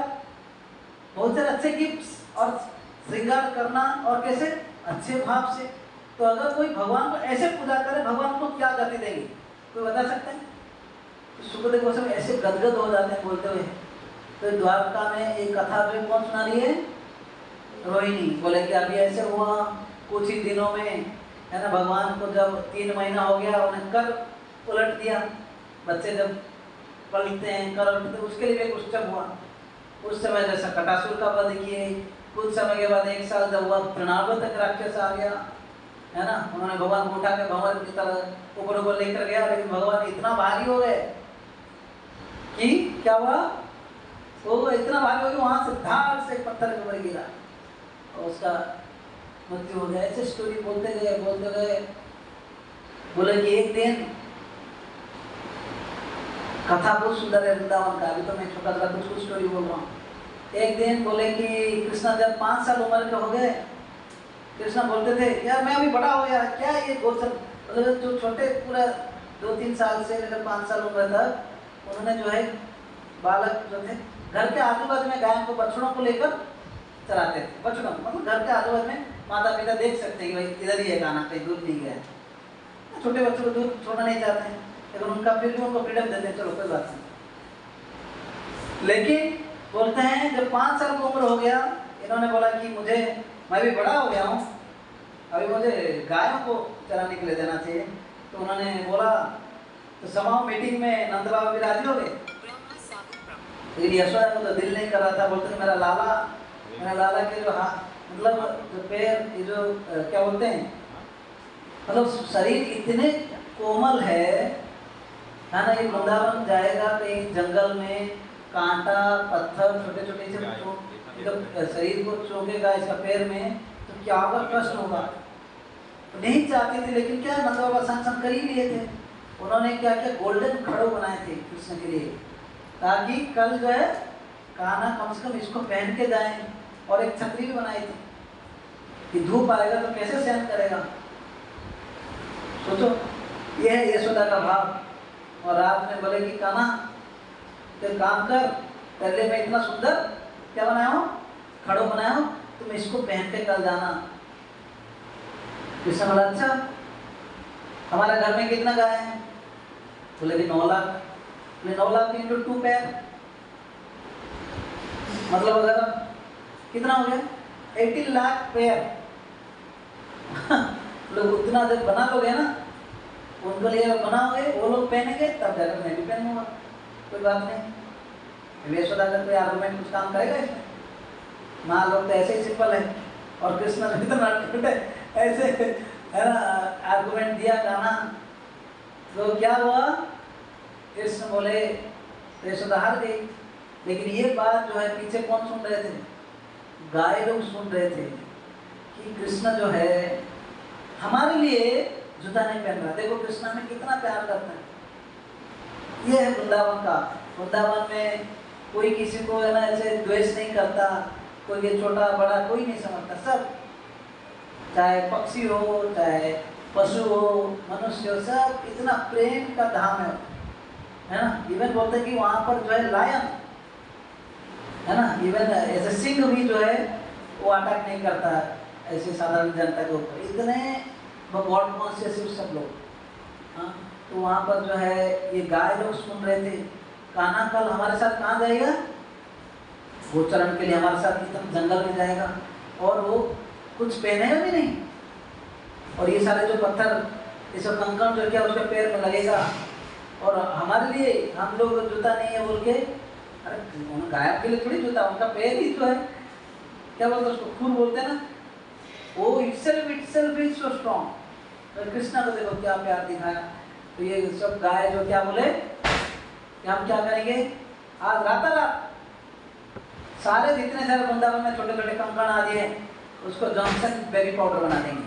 बहुत सारे अच्छे गिफ्ट्स और श्रृंगार करना, और कैसे अच्छे भाव से। तो अगर कोई भगवान को ऐसे पूजा करे, भगवान को क्या गति देंगे, कोई बता सकता है। तो सुखदेव गोस्वामी ऐसे गदगद हो जाते हैं बोलते हुए। तो द्वारका में एक कथा जो कौन सुना रही है, रोहिणी। बोले कि अभी ऐसे हुआ कुछ ही दिनों में है ना, भगवान को जब 3 महीना हो गया उन्हें कर उलट दिया, बच्चे जब पलटते हैं कर उलटते, उसके लिए भी कुछ हुआ। उस समय जैसा कटासुर का वध किए, कुछ समय के बाद 1 साल जब हुआ तृणावत तक राक्षस आ गया है ना, उन्होंने भगवान को उठा के भगवान की तरह ऊपर लेकर गया, लेकिन भगवान इतना भारी हो गए कि क्या हुआ, वो इतना भारी हो गया वहां से धार से पत्थर के ऊपर गिरा और उसका मृत्यु हो गया। ऐसे स्टोरी बोलते गए। बोले कि एक दिन, कथा बहुत सुंदर है वृंदावन का, अभी तो मैं छोटा सा कुछ स्टोरी बोल रहा हूँ। एक दिन बोले कि कृष्णा जब 5 साल उम्र के हो गए, कृष्णा बोलते थे यार मैं अभी बड़ा हो गया, क्या ये गोचर, मतलब जो छोटे पूरा 2-3 साल से लेकर 5 साल उम्र तक उन्होंने जो है बालक जो थे घर के आजू बाजू में गायों को बछड़ों को लेकर चराते थे। बछड़ों मतलब घर के आजू बाजू में माता पिता देख सकते हैं कि भाई इधर ही है गाना, कहीं दूर नहीं गया। छोटे बच्चों को दूर छोड़ना नहीं चाहते हैं, लेकिन उनका फिर भी उनको फ्रीडम देते हैं, चलो कोई बात नहीं। लेकिन बोलते हैं जब 5 साल की उम्र हो गया, इन्होंने बोला कि मैं भी बड़ा हो गया हूँ, अभी मुझे गायों को चराने के लिए देना चाहिए। तो उन्होंने बोला तो समाओ मीटिंग में नंद बाबा भी राजी हो गए, लेकिन यशोदा को तो दिल नहीं कर रहा था। बोलते कि मेरा लाला के जो मतलब जो पैर, ये जो क्या बोलते हैं, मतलब शरीर इतने कोमल है ना, ये वृंदावन जाएगा कहीं जंगल में, कांटा पत्थर छोटे छोटे से शरीर को चोकेगा इसका पैर में, तो क्या होगा, कष्ट होगा। तो नहीं चाहती थी, लेकिन क्या नंद बाबा संग कर ही लिए थे। उन्होंने क्या किया, गोल्डन खड़ो बनाए थे कृष्ण के लिए, ताकि कल जो है कान्हा कम से कम इसको पहन के जाए। और एक छतरी भी बनाई थी कि धूप आएगा तो कैसे सहन करेगा। सोचो, ये है यशोदा का भाव। और रात में बोले कि कान्हा तो काम कर, पहले मैं इतना सुंदर क्या बनाया हूँ, खड़ो बनाया हूँ, तुम इसको पहन के कल जाना। कृष्ण बोला अच्छा, हमारे घर में कितना गाय है? बोले कि 9 लाख। 9 लाख इंटू 2 पैर, मतलब अगर कितना हो गया, 18 लाख पैर। लोग उतना जब बना लोगे ना, उनको लिए बनाओगे, वो लोग पहनेंगे, तब जाकर मैं भी पहनूंगा, कोई बात नहीं। यशोदा का कोई आर्गुमेंट कुछ काम करेगा इसमें? माँ लोग तो ऐसे ही सिंपल है, और कृष्ण ने इतना ऐसे है ना आर्गुमेंट दिया कान्हा। तो क्या हुआ, कृष्ण बोले, यशोदा हार गई। लेकिन ये बात जो है पीछे कौन सुन रहे थे? गाय लोग सुन रहे थे कि कृष्ण जो है हमारे लिए जूता नहीं पहन रहा। देखो कृष्ण में कितना प्यार करता है। ये है वृंदावन का। वृंदावन में कोई किसी को है ना ऐसे द्वेष नहीं करता, कोई ये छोटा बड़ा कोई नहीं समझता। सब, चाहे पक्षी हो, चाहे पशु हो, मनुष्य हो, सब इतना प्रेम का धाम है ना। इवन बोलते हैं कि वहाँ पर जो है लायन है ना, इवन ऐसे सिंह भी जो है वो अटैक नहीं करता ऐसे साधारण जनता के ऊपर। इतने गॉड कॉन्शियस सब लोग। हाँ, तो वहाँ पर जो है ये गाय लोग सुन रहे थे, कान्हा कल हमारे साथ कहाँ जाएगा, गोचरण के लिए हमारे साथ एकदम जंगल में जाएगा, और वो कुछ पहनेगा भी नहीं। और ये सारे जो पत्थर, ये सब कंकड़ जो क्या उसके पैर में लगेगा, और हमारे लिए हम लोग जूता नहीं है बोल के, अरे गायब के लिए थोड़ी जूता, उनका पैर ही तो है, क्या बोलते उसको, खून बोलते हैं ना, वो itself is so strong। तो कृष्णा को देखो क्या प्यार दिखाया। तो ये सब गाय जो क्या बोले कि हम क्या करेंगे, आज रात सारे जितने सारे वृंदावन में छोटे छोटे कंकड़ आदि हैं, उसको जॉनसन बेबी पाउडर बना देंगे।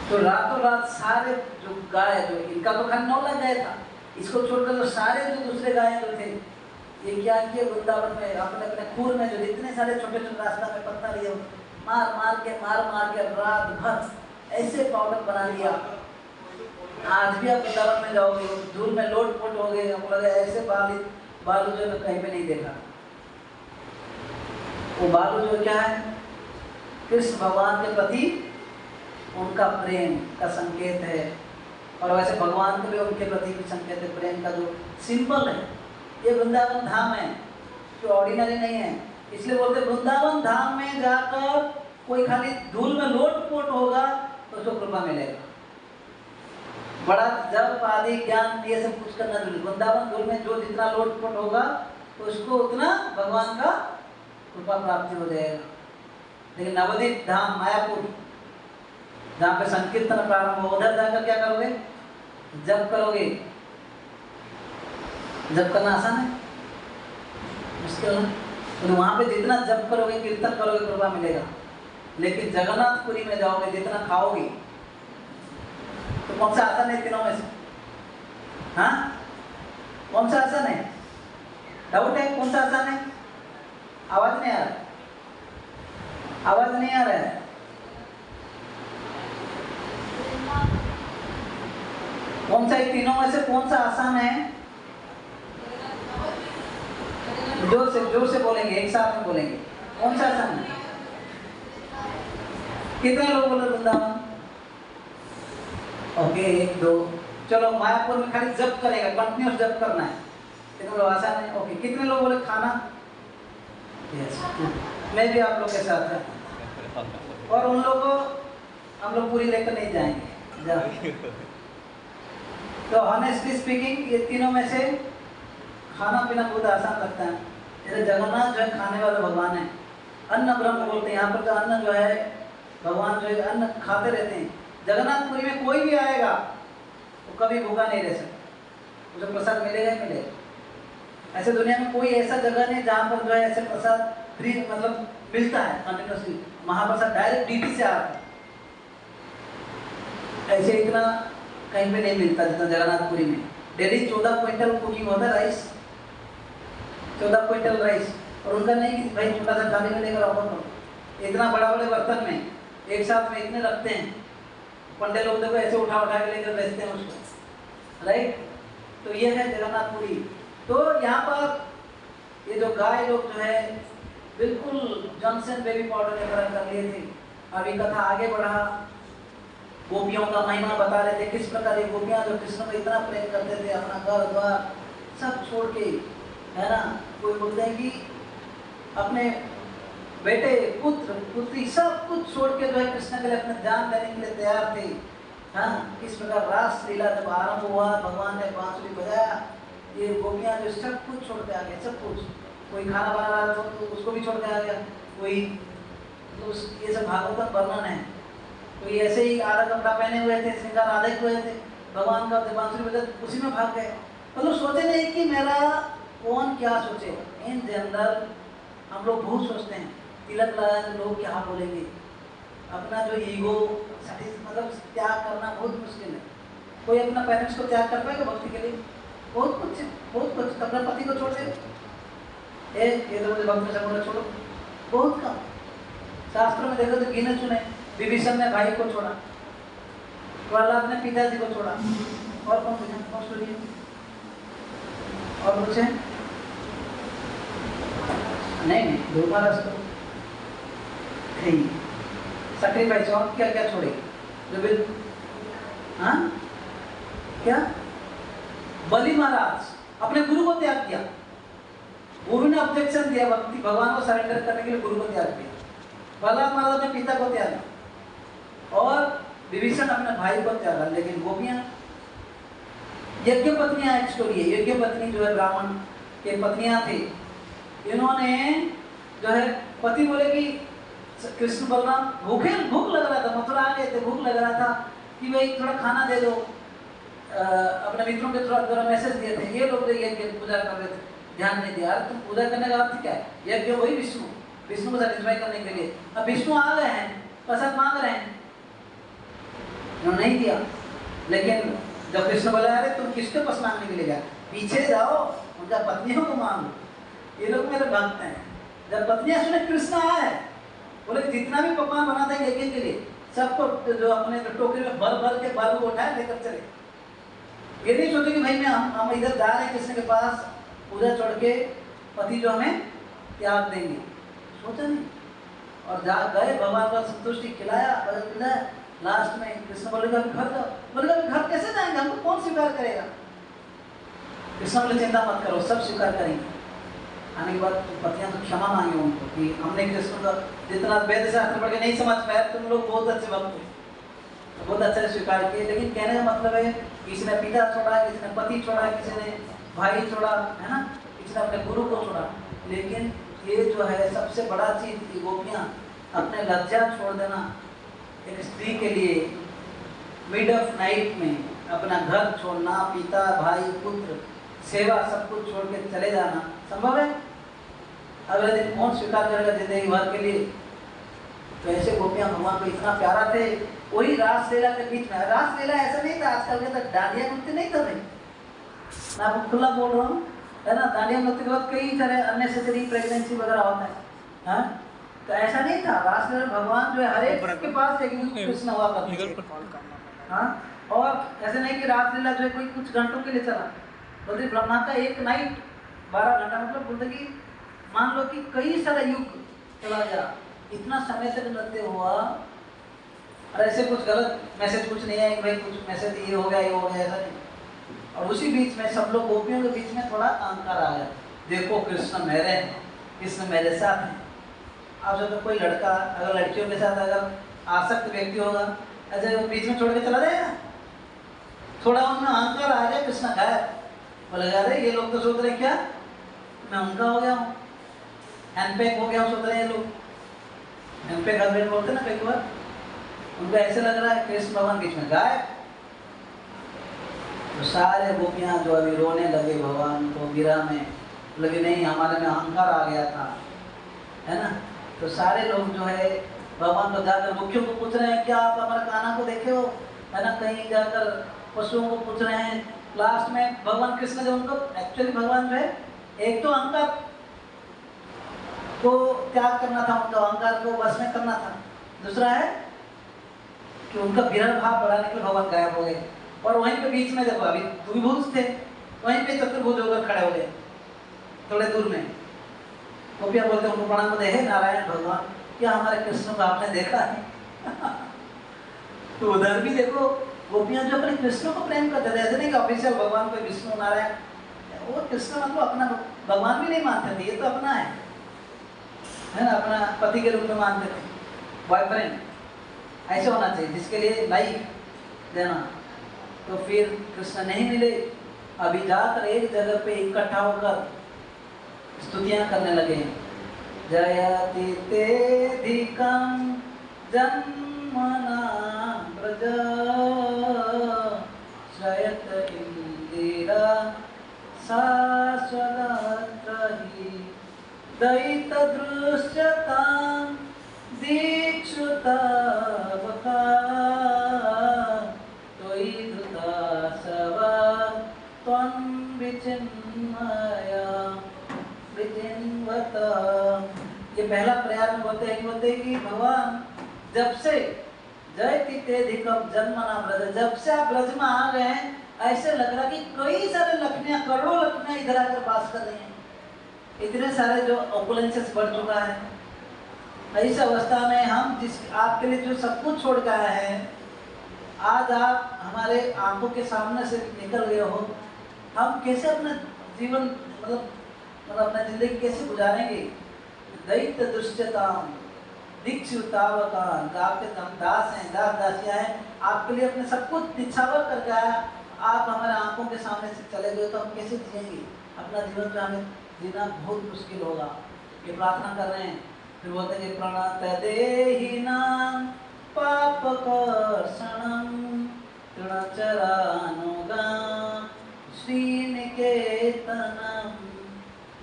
तो रातों रात सारे जो गाय, जो इनका तो खाली 9 लाख गाय था, इसको छोड़कर जो सारे जो दूसरे गाय जो थे, ये क्या किए वृंदावन में अपने अपने खूर में जो जितने सारे छोटे छोटे रास्ता में पत्थर लिए, मार मार के रात भर ऐसे पाउडर बना लिया। आज भी आप वृंदावन में जाओगे, धूल में लोट पोट हो गए, हमको लगे ऐसे बालू जो कहीं पे नहीं देखा। वो बालू जो क्या है, कृष्ण भगवान के प्रति उनका प्रेम का संकेत है। और वैसे भगवान के भी उनके प्रति भी संकेत है, प्रेम का जो सिंपल है। ये वृंदावन धाम है, जो ऑर्डिनरी नहीं है। इसलिए बोलते वृंदावन धाम में जाकर कोई खाली धूल में लोट पोट होगा तो उसको कृपा मिलेगा। बड़ा जप आदि ज्ञान ये सब कुछ करना जरूरी। वृंदावन धूल में जो जितना लोट पोट होगा तो उसको उतना भगवान का कृपा प्राप्ति हो जाएगा। लेकिन नवदीप धाम मायापुर, जहाँ पे संकीर्तन प्रारंभ हो, उधर जाकर क्या करोगे, जप करोगे। जप करना आसान है, मुश्किल है। तो वहाँ पे जितना जप करोगे, कीर्तन करोगे, कृपा मिलेगा। लेकिन जगन्नाथपुरी में जाओगे, जितना खाओगे, तो कौन सा आसन है तीनों में से? हाँ, कौन सा आसन है? डाउट है, कौन सा आसन है? आवाज नहीं आ रहा, आवाज नहीं आ रहा है। कौन सा ये तीनों में से कौन सा आसान है? जोर से बोलेंगे, एक साथ में बोलेंगे। कौन सा आसान है? कितने लोग बोले वृंदावन? ओके, 1 2। चलो मायापुर में खाली जप करेगा, कंटिन्यूस जप करना है। कितने लोग आसान है? ओके, कितने लोग बोले खाना? यस, मैं भी आप लोग के साथ है। और उन लोगों को हम लोग पूरी लेकर नहीं जाएंगे। तो ऑनेस्टली स्पीकिंग ये तीनों में से खाना पीना बहुत आसान लगता है। जैसे जगन्नाथ जो है खाने वाले भगवान है, अन्न ब्रह्म बोलते हैं। यहाँ पर तो अन्न जो है भगवान जो है अन्न खाते रहते हैं। जगन्नाथपुरी में कोई भी आएगा वो कभी भूखा नहीं रह सकता, उसे प्रसाद मिलेगा ही मिलेगा। ऐसे दुनिया में कोई ऐसा जगह नहीं जहाँ पर जो है ऐसे प्रसाद फ्री मतलब मिलता है कंटिन्यूसली। महाप्रसाद डायरेक्ट डीटी से आता है, ऐसे इतना कहीं पे नहीं मिलता जितना जगन्नाथपुरी में। डेली 14 क्विंटल कुकिंग होता है राइस, 14 क्विंटल राइस। और उनका नहीं कि भाई छोटा सा थाली में लेकर आओ, इतना बड़ा बड़े बर्तन में एक साथ में इतने रखते हैं। पंडे लोग देखो ऐसे उठा उठा के लेकर बेचते हैं उसको, राइट। तो ये है जगन्नाथपुरी। तो यहाँ पर ये जो गाय लोग जो है बिल्कुल जॉनसन बेबी पाउडर की तरह कर लिए थे। अभी कथा आगे बढ़ा, गोपियों का महिमा बता रहे थे, किस प्रकार ये गोपियां जो कृष्ण को इतना प्रेम करते थे, अपना घर द्वार सब छोड़ के, है ना। कोई बोलते हैं कि अपने बेटे पुत्र पुत्री सब कुछ छोड़ के जो है कृष्ण के लिए अपने जान देने के लिए तैयार थे। हाँ, किस प्रकार रास लीला जब आरंभ हुआ, भगवान ने बांसुरी बजाया, ये गोपियां जो सब कुछ छोड़ के आ गए, सब कुछ। कोई खाना बना रहा था तो उसको भी छोड़ के आ गया, कोई तो ये सब भागवत वर्णन है। कोई ऐसे ही आधा कपड़ा पहने हुए थे, श्रृंगार आधे हुए थे, भगवान का बांसुरी बजा उसी में भाग गए। मतलब सोचे नहीं कि मेरा कौन क्या सोचे। इन जनरल हम लोग बहुत सोचते हैं, तिलक लगाए लोग क्या बोलेंगे, अपना जो ईगो मतलब त्याग करना बहुत मुश्किल है। कोई अपना पेरेंट्स को त्याग कर पाएगा भक्ति के लिए? बहुत कुछ अपने पति को छोड़ दे, ये तो मुझे भक्त में छोड़ो, बहुत कम। शास्त्रों में देखो तो गिने चुने। विभीषण ने भाई को छोड़ा, प्रहलाद ने पिताजी को छोड़ा, और कौन स्टोरी और कुछ है? नहीं धूमारस तो नहीं, सैक्रिफाइस। और क्या क्या छोड़े जो बिल, हाँ क्या? बलि महाराज अपने गुरु को त्याग किया, गुरु ने ऑब्जेक्शन दिया, भक्ति भगवान को सरेंडर करने के लिए गुरु को त्याग किया। प्रहलाद महाराज ने पिता को त्यागा और विभीषण अपने भाई को त्यागा। लेकिन गोपियां, यज्ञ पत्नियां, एक स्टोरी है। यज्ञ पत्नी जो है ब्राह्मण के पत्नियां थी, इन्होंने जो है पति बोले कि कृष्ण बलराम भूख लग रहा था, मथुरा आ गए थे, भूख लग रहा था कि भाई थोड़ा खाना दे दो। अपने मित्रों के थोड़ा मैसेज दिए थे। ये लोग यज्ञ पूजा कर रहे थे, ध्यान नहीं दिया। तुम पूजा करने का अर्थ क्या है? यज्ञ वही विष्णु को सेटिस्फाई करने के लिए। अब विष्णु आ गए हैं, प्रसाद मांग रहे हैं, उन्होंने नहीं दिया। लेकिन जब कृष्ण बोला अरे तुम किसके पास मांगने के लिए गया, पीछे जाओ उनका पत्नियों को मांगो, ये लोग मेरे भक्त हैं। जब पत्नियां सुने कृष्ण आए, बोले जितना भी पकवान बनाते हैं यज्ञ के लिए सबको जो अपने टोकरी में भर के बालू को उठाए लेकर चले। ये नहीं सोचे कि भाई हम इधर जा रहे हैं कृष्ण के पास, पूजा छोड़ के पति जो हमें त्याग देंगे, सोचा नहीं। और जा गए, भगवान का संतुष्टि खिलाया, खिलाया। लास्ट में कृष्ण बोलेगा घर जाओ, बोलेगा घर कैसे जाएंगे, हमको कौन स्वीकार करेगा? कृष्ण बोले चिंता मत करो, सब स्वीकार करेंगे। आने के बाद पतियां तो क्षमा मांगे उनको कि हमने कृष्ण का जितना वेद शास्त्र पढ़ के नहीं समझ पाया, तुम लोग बहुत अच्छे भक्त हो, बहुत अच्छा स्वीकार किए। लेकिन कहने का मतलब है किसी ने पिता छोड़ा, किसी ने पति छोड़ा, किसी ने भाई छोड़ा, है ना, किसी ने अपने गुरु को छोड़ा। लेकिन ये जो है सबसे बड़ा चीज, गोपियां अपने लज्जा छोड़ देना एक स्त्री के लिए, मिड ऑफ नाइट में अपना घर छोड़ना, पिता भाई पुत्र सेवा सब कुछ छोड़ के चले जाना संभव है? अगले दिन कौन स्वीकार करेगा जिंदगी भर के लिए? तो ऐसे गोपियां भगवान को इतना प्यारा थे। वही रासलीला के बीच में, रासलीला ऐसा नहीं था आजकल के तक डांडिया नृत्य नहीं था भाई, मैं आपको खुला बोल रहा हूँ, है ना। डांडिया नृत्य के बाद कई तरह अननेसेसरी प्रेगनेंसी वगैरह होता है, हाँ? तो ऐसा नहीं था। रासलीला भगवान जो है हर एक के पास एक कृष्ण हुआ करते थे, हाँ। और ऐसे नहीं कि रासलीला जो है कोई कुछ घंटों के लिए चला, बोलते ब्रह्मा का एक नाइट 12 घंटा, मतलब बोलते कि मान लो कि कई सारा युग चला गया, इतना समय तक नृत्य हुआ। और ऐसे कुछ गलत मैसेज कुछ नहीं है कि भाई कुछ मैसेज ये हो गया ऐसा नहीं। और उसी बीच में सब लोग गोपियों के बीच में थोड़ा अहंकार आ गया, देखो कृष्ण मेरे हैं, कृष्ण मेरे साथ हैं। अब जब कोई लड़का अगर लड़कियों के साथ अगर आसक्त व्यक्ति होगा, ऐसे बीच में छोड़ के चला जाएगा? थोड़ा उनमें अहंकार आ गया, कृष्ण गायब। बोले अरे ये लोग तो सोच रहे क्या मैं उनका हो गया हूँ, हैंडपैक हो गया हूँ, सोच रहे हैं ये लोग। हैंडपैक हस्बैंड बोलते ना कई बार, उनको ऐसे लग रहा है कृष्ण भगवान बीच में गायब। तो सारे गोपियां जो अभी रोने लगे भगवान को विरह में, लगे नहीं हमारे में अहंकार आ गया था, है ना। तो सारे लोग जो है भगवान को जाकर मुख्यों को पूछ रहे हैं क्या आप हमारे कान्हा को देखे हो, है ना। कहीं जाकर पशुओं को पूछ रहे हैं। लास्ट में भगवान कृष्ण जो उनको एक्चुअली भगवान जो है, एक तो अहंकार को त्याग करना था, उनका अहंकार को वश में करना था। दूसरा है कि उनका विरह भाव बढ़ाने के लिए भगवान गायब हो गए। और वहीं पे बीच में देखो अभी द्विभुज थे, वहीं पे चतुर्भुज होकर खड़े हो गए थोड़े दूर में। गोपियां बोलते उनको प्रणाम करते, हे नारायण भगवान क्या हमारे कृष्ण को आपने देखा है? तो उधर भी देखो गोपियां जो अपने कृष्ण को प्रेम करते थे, ऐसे नहीं कि ऑफिशियल भगवान को विष्णु नारायण, वो कृष्ण मतलब अपना भगवान भी नहीं मानते थे, ये तो अपना है ना, अपना पति के रूप में मानते थे, बॉयफ्रेंड। ऐसे होना चाहिए जिसके लिए लाइफ देना। तो फिर कृष्ण नहीं मिले, अभी जाकर एक जगह पे इकट्ठा होकर स्तुतियां करने लगे। जयति तेधिकं जन्मना व्रज श्रयत इंदिरा शाश्वतहि दयितदृश्यतां दीक्षुतावका त्वयि धृतासवा त्वं विचिन्मया विचिन्वता। ये पहला प्रयास में बोलते हैं कि भगवान जब से जयति तेधिकं जन्मना व्रज, जब से आप ब्रज में आ गए हैं ऐसे लग रहा कि कई सारे लक्ष्मियां, करोड़ों लक्ष्मियां इधर आकर वास कर रही हैं। इतने सारे जो ऑपुलेंसेस बढ़ चुका है, इस अवस्था में हम जिस आपके लिए जो सब कुछ छोड़ के आए हैं, आज आप हमारे आंखों के सामने से निकल गए हो, हम कैसे अपना जीवन मतलब अपना जिंदगी कैसे गुजारेंगे? दैत्य दुष्टता दीक्षुतावका, आपके दास हैं, दास दासियां हैं, आपके लिए अपने सब कुछ निछावर कर गया, आप हमारे आंखों के सामने से चले गए तो हम कैसे जिएंगे अपना जीवन? जो हमें जीना बहुत मुश्किल होगा। ये प्रार्थना कर रहे हैं। फिर बोलते हैं प्रणत देहिनां पापकर्षणं तृणचरानुगां श्रीनिकेतनं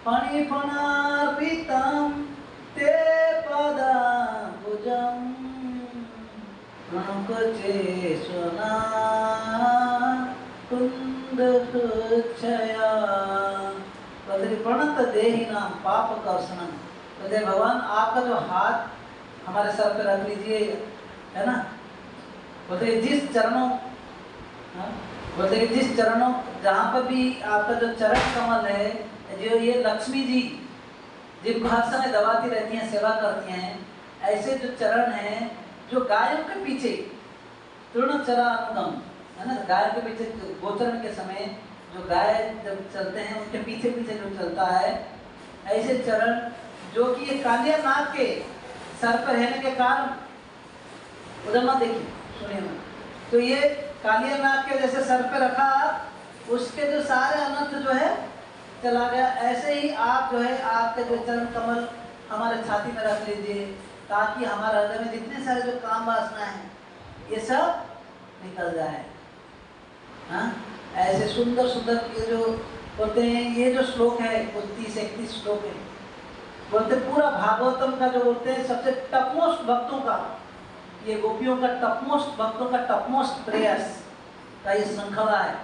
फणिफणार्पितं ते पदाम्बुजं प्रणुकचेशुना कुन्दहृच्छया। प्रणत देहिनां पापकर्षणं, तो भगवान आपका जो हाथ हमारे सर पे रख लीजिए, है ना। बोलते जिस चरणों, बोलते जिस चरणों जहाँ पर भी आपका जो चरण कमल है, जो ये लक्ष्मी जी जिनको हर समय दबाती रहती हैं, सेवा करती हैं, ऐसे जो चरण हैं जो गायों के पीछे तृणचरानुगम, है ना, गायों के पीछे गोचरण के समय जो गाय जब चलते हैं उनके पीछे पीछे जो चलता है, ऐसे चरण जो कि ये कालिया नाग के सर पर रहने के कारण, उधर मत देखिए, सुनिए मत, तो ये कालिया नाग के जैसे सर पे रखा, उसके जो सारे अनर्थ जो है चला गया। ऐसे ही आप जो है आपके जो चरण कमल हमारे छाती में रख लीजिए, ताकि हमारे हृदय में जितने सारे जो काम वासना है ये सब निकल जाए। हाँ, ऐसे सुंदर सुंदर ये जो बोलते हैं, ये जो श्लोक है 30-31 श्लोक है, बोलते पूरा भागवतम का जो बोलते हैं सबसे टॉपमोस्ट भक्तों का, ये गोपियों का टॉपमोस्ट भक्तों का टॉपमोस्ट प्रेयर्स का ये श्रृंखला है।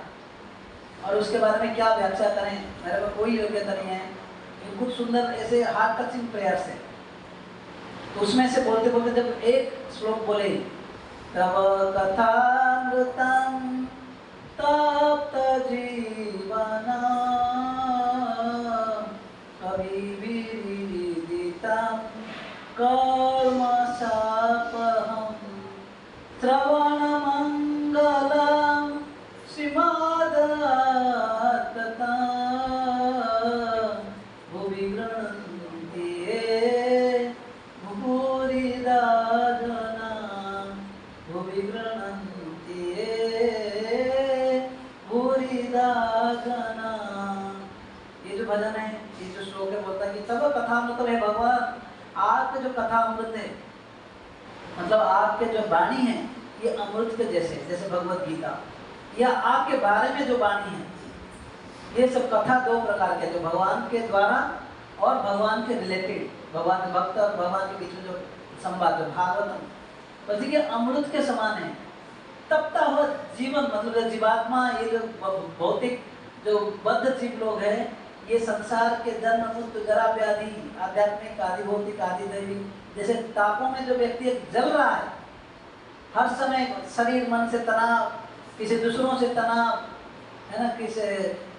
और उसके बारे में क्या व्याख्या करें, मेरे को कोई योग्यता नहीं है। ये कुछ सुंदर ऐसे हार्ट टचिंग प्रेयर्स है। तो उसमें से बोलते बोलते जब एक श्लोक बोले, तव कथामृतं तप्त जीवना कविभिरीडितं कर्मशापहं श्रवणमङ्गलं श्रीमद्भागवतं भुवि गृह्णन्ति ये भूरिदा जना, भुवि गृह्णन्ति ये जो भजन है, ये जो श्लोक है, बोलता है कि तब कथा मतलब है भगवान, आपके जो कथा अमृत है, मतलब आपके जो वाणी है ये अमृत के जैसे, जैसे भगवत गीता, या आपके बारे में जो वाणी है, ये सब कथा दो प्रकार के, जो भगवान के द्वारा और भगवान के रिलेटेड, भगवान के भक्त और भगवान के बीच में जो संवाद, जो भागवतम, बस ये अमृत के समान है। तपता हुआ जीवन, मतलब जीवात्मा, ये जो भौतिक जो बद्ध जीव लोग हैं, ये संसार के जन्म मृत्यु जरा व्याधि, आध्यात्मिक आदि भौतिक आदि दैवी जैसे तापों में जो व्यक्ति जल रहा है, हर समय शरीर मन से तनाव, किसी दूसरों से तनाव, है ना,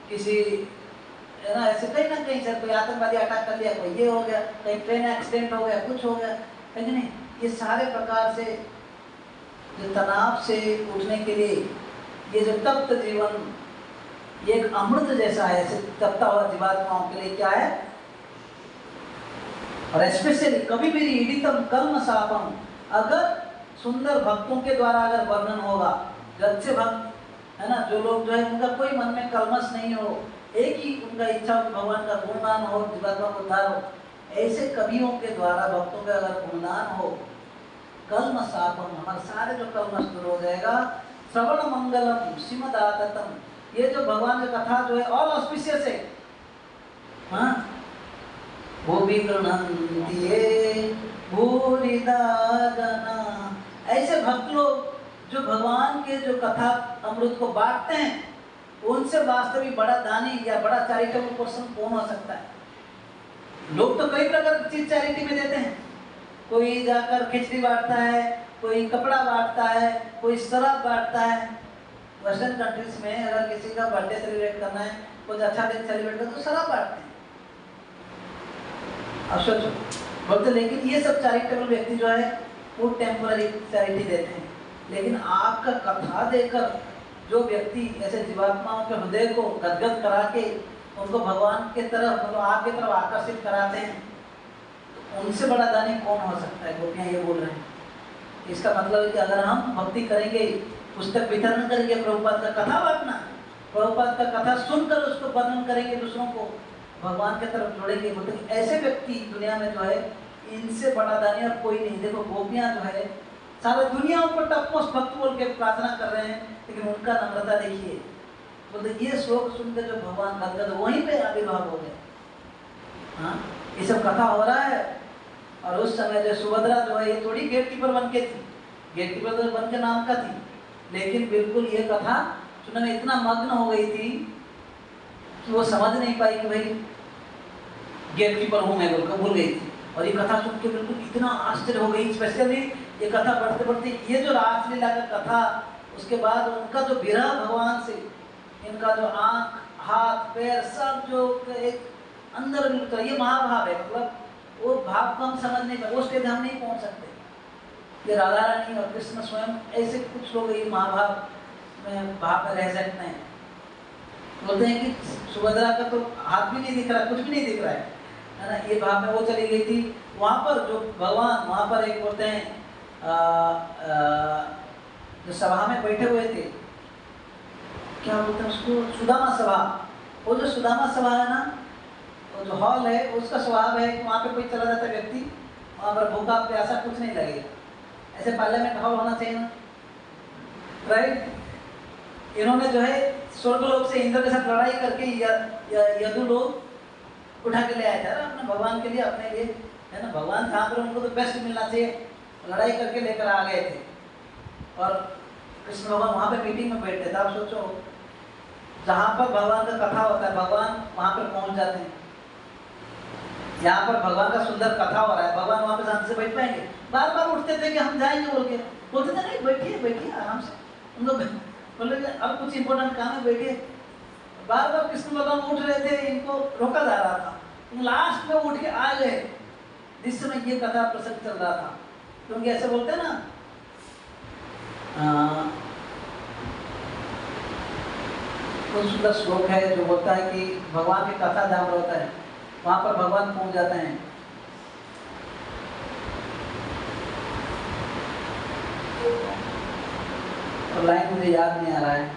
किसी है ना, ऐसे कहीं ना कहीं से कोई आतंकवादी अटैक कर लिया, कोई ये हो गया, कहीं ट्रेन एक्सीडेंट हो गया, कुछ हो गया, है नहीं, ये सारे प्रकार से जो तनाव से उठने के लिए ये जो तप्त जीवन, ये एक अमृत जैसा है, ऐसे तपता हुआ जीवात्माओं के लिए क्या है। और स्पेशली कभी भी ईडितम कर्म सापम, अगर सुंदर भक्तों के द्वारा अगर वर्णन होगा, जो अच्छे भक्त है ना, जो लोग जो है उनका कोई मन में कलमश नहीं हो, एक ही उनका इच्छा हो कि भगवान का गुणगान हो, जीवात्मा को उद्धार हो, ऐसे कवियों के द्वारा भक्तों का अगर गुणगान हो, कल्म सापम, हमारे सारे जो कलमश दूर हो जाएगा। श्रवण मंगलम श्रीमदाततम, ये जो भगवान की कथा जो है ऑल ऑस्पिशियस है, हाँ, वो भी गृह्णन्ति ये भूरिदा जना, ऐसे भक्त लोग जो भगवान के जो कथा अमृत को बांटते हैं, उनसे वास्तविक बड़ा दानी या बड़ा चैरिटेबल पर्सन कौन हो सकता है। लोग तो कई प्रकार की चीज चैरिटी में देते हैं, कोई जाकर खिचड़ी बांटता है, कोई कपड़ा बांटता है, कोई शराब बांटता है। वेस्टर्न कंट्रीज में अगर किसी का बर्थडे सेलिब्रेट करना है, कुछ अच्छा दिन सेलिब्रेट करना, तो शराब बांटते हैं। अब सोचो बोलते, लेकिन ये सब चैरिटेबल व्यक्ति जो है वो टेम्पररी चैरिटी देते हैं। लेकिन आपका कथा देकर जो व्यक्ति ऐसे जीवात्माओं के हृदय को गदगद करा के उनको भगवान के तरफ, मतलब आपके तरफ आकर्षित कराते हैं, तो उनसे बड़ा दानी कौन हो सकता है। गोपियाँ ये बोल रहे हैं। इसका मतलब है कि अगर हम भक्ति करेंगे, पुस्तक वितरण करेंगे, प्रभुपाद का कथा बांटना, प्रभुपाद का कथा सुनकर उसको वर्णन करेंगे, दूसरों को भगवान के तरफ जोड़ेंगे, बोलते ऐसे व्यक्ति दुनिया में जो है इनसे बड़ा दानी और कोई नहीं। देखो गोपियाँ जो है सारा दुनिया ऊपर टपमोस्ट भक्त बोल के प्रार्थना कर रहे हैं, लेकिन उनका नम्रता देखिए। बोलते ये श्लोक सुनकर जो भगवान गदगद वहीं पे आविर्भाव हो गए। हाँ, ये सब कथा हो रहा है। और उस समय जो सुभद्रा जो है ये थोड़ी गेट कीपर बन के थी, गेट कीपर तो बन के नाम का थी, लेकिन बिल्कुल ये कथा सुनने में इतना मग्न हो गई थी कि वो समझ नहीं पाई कि भाई गेट कीपर हूँ मैं, बोलकर भूल गई थी। और ये कथा सुन के बिल्कुल इतना आश्चर्य हो गई। स्पेशली ये कथा बढ़ते बढ़ते ये जो रासलीला का कथा, उसके बाद उनका जो विरह भगवान से, इनका जो आँख हाथ पैर सब जो एक अंदर मिलता, ये महाभाव है। मतलब वो भाव को हम समझ नहीं पाए, वो स्टेज हम नहीं पहुँच सकते। ये राधा रानी और कृष्ण स्वयं ऐसे कुछ लोग ये महाभाव में भाव में रह सकते हैं। बोलते हैं कि सुभद्रा का तो हाथ भी नहीं दिख रहा, कुछ भी नहीं दिख रहा है ना, ये भाव में वो चली गई थी। वहाँ पर जो भगवान, वहाँ पर एक बोलते हैं जो सभा में बैठे हुए थे, क्या बोलते हैं उसको, सुदामा सभा। वो जो सुदामा सभा है ना, वो जो हॉल है, उसका स्वभाव है कि वहाँ पे कोई चला जाता व्यक्ति, वहाँ पर भूखा प्यासा कुछ नहीं लगेगा। ऐसे पार्लियामेंट हॉल होना चाहिए ना, राइट। इन्होंने जो है स्वर्गलोक से इंद्र के साथ लड़ाई करके यदु लोग उठा के ले आया था अपने भगवान के लिए, अपने लिए, है ना। भगवान जहाँ पर उनको तो बेस्ट मिलना चाहिए, लड़ाई करके लेकर आ गए थे। और कृष्ण भगवान वहाँ पे मीटिंग में बैठे थे। आप सोचो, जहाँ पर भगवान का कथा होता है, भगवान वहाँ पर पहुँच जाते हैं। यहाँ पर भगवान का सुंदर कथा हो रहा है, भगवान वहाँ पे शांति से बैठ पाएंगे? बार बार उठते थे कि हम जाएंगे बोल के, बोलते थे नहीं बैठिए बैठिए आराम से। उन लोग बोले अब कुछ इंपॉर्टेंट काम है, बैठिए। बार बार कृष्ण भगवान उठ रहे थे, इनको रोका जा रहा था, लास्ट में उठ के आ गए जिस समय ये कथा प्रसंग चल रहा था। क्योंकि ऐसे बोलते हैं ना, कुछ सुंदर श्लोक है जो बोलता है कि भगवान की कथा जहाँ पर होता है वहाँ पर भगवान पहुँच जाते हैं। और लाइन मुझे याद नहीं आ रहा है।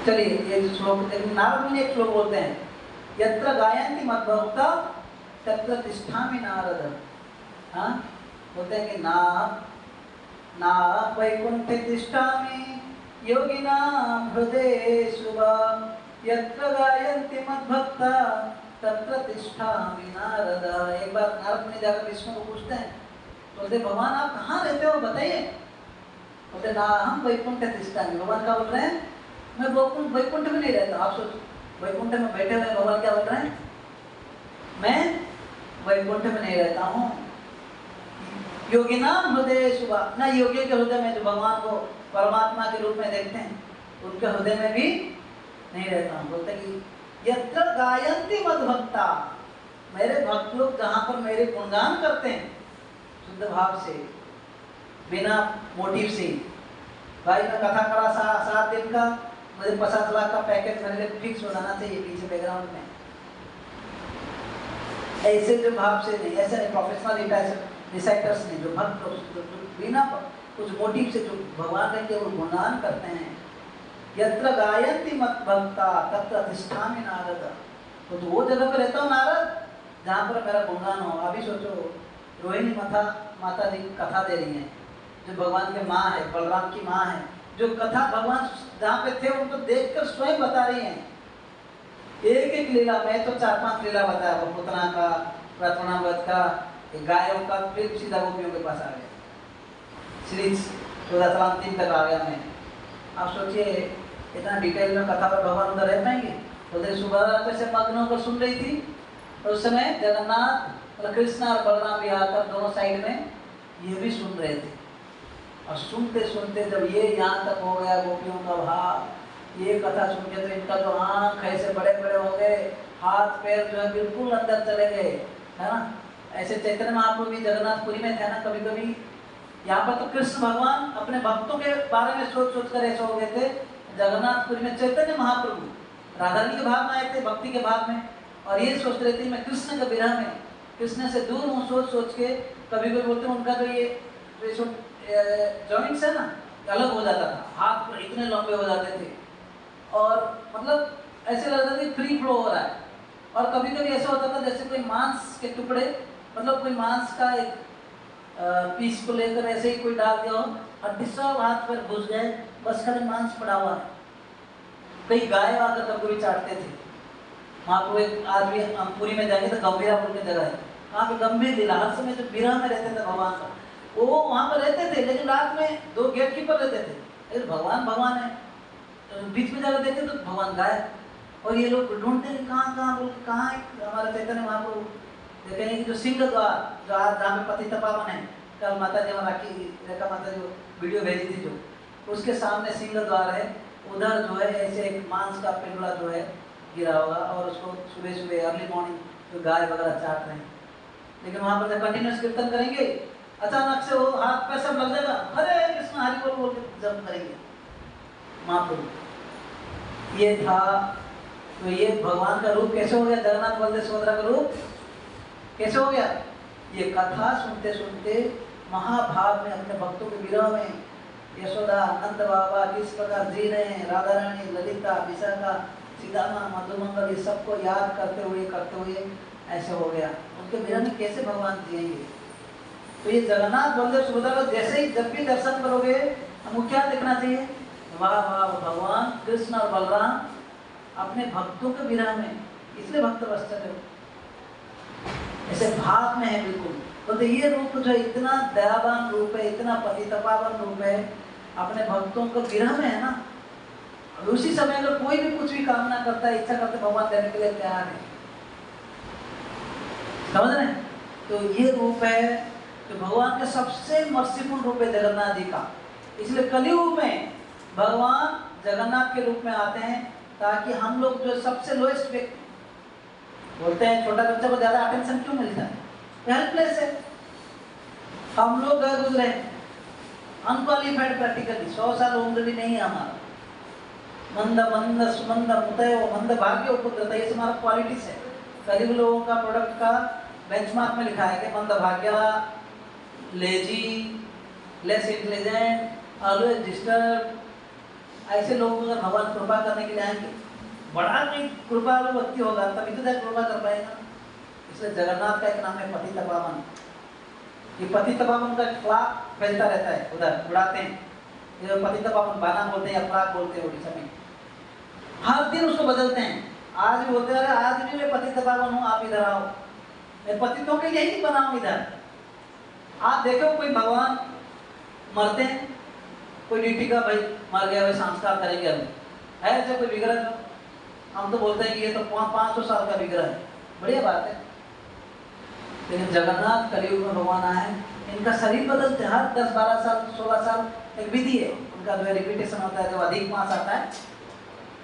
चलिए ये जो श्लोक नारद मुनि एक श्लोक बोलते हैं, यत्र गायन्ति मद्भक्ता तत्र तिष्ठामि नारद। हाँ, बोलते हैं कि ना वैकुंठे तिष्ठामि योगिनां हृदये शुभा, यत्र गायन्ति मद्भक्ता तत्र तिष्ठामि नारद। एक बार नारद मुनि जाकर विष्णु को पूछते हैं, बोलते भगवान आप कहाँ रहते हो बताइए। बोलते ना हम वैकुंठ तिष्ठामि। भगवान क्या बोल रहे हैं, मैं वैकुंठ में नहीं रहता। आप सोचो, वैकुंठ में बैठे हुए भगवान क्या बोल रहे हैं, मैं वैकुंठ में नहीं रहता हूँ। योगिनां हृदये शुभा, ना योगियों के हृदय में जो भगवान को परमात्मा के रूप में देखते हैं उनके हृदय में भी नहीं रहता हूँ। बोलते कि यत्र गायन्ति मद्भक्ता, मेरे भक्त लोग जहाँ पर मेरे गुणगान करते हैं शुद्ध भाव से, बिना मोटिव से। भाई मैं कथा करा 7 दिन का, मुझे 50 लाख का पैकेज मेरे लिए फिक्स हो जाना चाहिए पीछे बैकग्राउंड में, ऐसे जो भाव से नहीं, ऐसे नहीं प्रोफेशनल रिसाइटर्स नहीं, जो भक्त लोग बिना कुछ मोटिव से जो भगवान का केवल गुणगान करते हैं। यत्र गायन्ति मद्भक्ता तत्र तिष्ठामि नारद, तो वो जगह पे रहता हूँ नारद जहाँ पर मेरा गुणगान हो। अभी सोचो रोहिणी माता जी कथा दे रही हैं, जो भगवान के माँ है, बलराम की माँ है, जो कथा भगवान जहाँ पे थे उनको देखकर स्वयं बता रही हैं। एक एक लीला में तो 4-5 लीला बताया, वो पुतना का, प्रथमावत का, गायों का, फिर सीधा गोपियों के पास आ गया, श्री 14 तक आ गया मैं। आप सोचिए इतना डिटेल में कथा पर भगवान उधर रह पाएंगे। तो सुभद्रा से मग्न होकर सुन रही थी, और उस समय जगन्नाथ और कृष्ण और बलराम भी आकर दोनों साइड में ये भी सुन रहे थे। और सुनते सुनते जब ये यहाँ तक हो गया गोपियों का भाव, ये कथा सुन के तो इनका जो आँख ऐसे बड़े बड़े हो गए, हाथ पैर जो है बिल्कुल अंदर चले गए, है ना। ऐसे चैतन्य महाप्रभु भी जगन्नाथपुरी में थे ना, कभी कभी यहाँ पर तो कृष्ण भगवान अपने भक्तों के बारे में सोच सोच कर ऐसे हो गए थे। जगन्नाथपुरी में चैतन्य महाप्रभु राधा रानी के भाव में आए थे, भक्ति के भाव में, और ये सोच रहे थे मैं कृष्ण के विरह में, कृष्ण से दूर हूँ, सोच सोच के कभी कभी बोलते उनका तो ये जॉइंट्स है ना अलग हो जाता था, हाथ इतने लंबे हो जाते थे, और मतलब ऐसे लगता था फ्री फ्लो हो रहा है। और कभी कभी ऐसा होता था जैसे कोई मांस के टुकड़े, मतलब कोई मांस का एक पीस को लेकर ऐसे ही कोई डाल दिया हो, हड्डी सब हाथ पर घुस गए, बस खाली मांस पड़ा हुआ है। कई गाय आकर कभी कभी चाटते थे। वहाँ को एक आदमी पुरी में जाएंगे तो गंभीरापुर की जगह है, वहाँ पे गंभीर लीला, हर समय जो विरह में रहते थे भगवान का, वो वहाँ पर रहते थे, लेकिन रात में 2 गेट कीपर रहते थे। अरे भगवान है, तो बीच में जाकर देखे तो भगवान गायब, और ये लोग ढूंढते हैं कहाँ बोल के, कहाँ है हमारा चैतन्य महाप्रभु। देखेंगे कि जो सिंह द्वार जो आज जहाँ पे पति तपावन है, कल माता जी राखी रेखा माता जो वीडियो भेजी थी, जो उसके सामने सिंह द्वार है, उधर जो है ऐसे एक मांस का पिंगला जो है गिरा होगा, और उसको सुबह सुबह अर्ली मॉर्निंग तो गाय वगैरह चाट रहे हैं। लेकिन वहाँ पर जब कंटिन्यूस कीर्तन करेंगे, अचानक से वो हाथ पैर सब लग जाएगा, हरे कृष्ण हरि बोल के जब करेंगे महाप्रभु। ये था, तो ये भगवान का रूप कैसे हो गया, जगन्नाथ बलदेव सुभद्रा का रूप कैसे हो गया। ये कथा सुनते सुनते महाभाव में अपने भक्तों के विरह में यशोदा, नंद बाबा किस प्रकार जी रहे हैं, राधा रानी, ललिता, विशाखा, सीतामा, मधुमंगल, ये सबको याद करते हुए ऐसे हो गया। उनके विरह में कैसे भगवान जिएंगे। तो ये जगन्नाथ बलदेव सुभद्रा का जैसे ही जब भी दर्शन करोगे हमको क्या देखना चाहिए, वाह वाह भगवान कृष्ण और बलराम अपने भक्तों के विरह में, इसलिए भक्त वत्सल है, ऐसे भाव में है बिल्कुल। तो ये रूप जो इतना दयावान रूप है, इतना पतितपावन रूप है, अपने भक्तों के विरह में है ना। उसी समय अगर कोई भी कुछ भी कामना करता है, इच्छा करता है, भगवान देने के लिए तैयार है, समझ रहे हैं। तो ये रूप है तो भगवान का सबसे मर्सीफुल रूप है जगन्नाथ जी का। इसलिए कलियुग में भगवान जगन्नाथ के रूप में आते हैं, ताकि हम लोग जो सबसे लोएस्ट व्यक्ति बोलते हैं, छोटा बच्चा को ज्यादा अटेंशन क्यों मिलता है, हेल्पलेस है। हम लोग गए गुजरे अनक्वालिफाइड प्रैक्टिकली, 100 साल उम्र भी नहीं है हमारा, मंद मंद सुमंद मुतयो मंद भाग्य उपद्रता, ये हमारा क्वालिटीज है। करीब लोगों का प्रोडक्ट का बेंचमार्क में लिखा है कि मंद भाग्य, lazy, less intelligent, always disturb, ऐसे लोग अगर भगवान कृपा करने के लिए आएंगे, बड़ा कोई कृपालु व्यक्ति होगा तभी तो जाकर कृपा कर पाएगा। इसलिए जगन्नाथ का एक नाम है पतितपावन। ये पतितपावन का फ्लाग फैलता रहता है, उधर उड़ाते हैं, ये पतितपावन बाना बोलते हैं या फ्लाग बोलते हैं उड़ीसा में। हर दिन उसको बदलते हैं, आज भी बोलते हैं अरे आज भी मैं पतितपावन हूँ, आप इधर आओ, मैं पतितों के लिए ही बना हूँ इधर। आप देखो कोई भगवान मरते हैं, कोई ड्यूटी का भाई मर गया, भाई संस्कार करेंगे हम, है ऐसे कोई विग्रह का? हम तो बोलते हैं कि ये तो 500 साल का विग्रह है, बढ़िया बात है। लेकिन जगन्नाथ कलयुग में भगवान आए, इनका शरीर बदलते हैं हर 10-12 साल 16 साल, एक विधि है उनका जो है रिपीटेशन होता है। जब अधिक मास आता है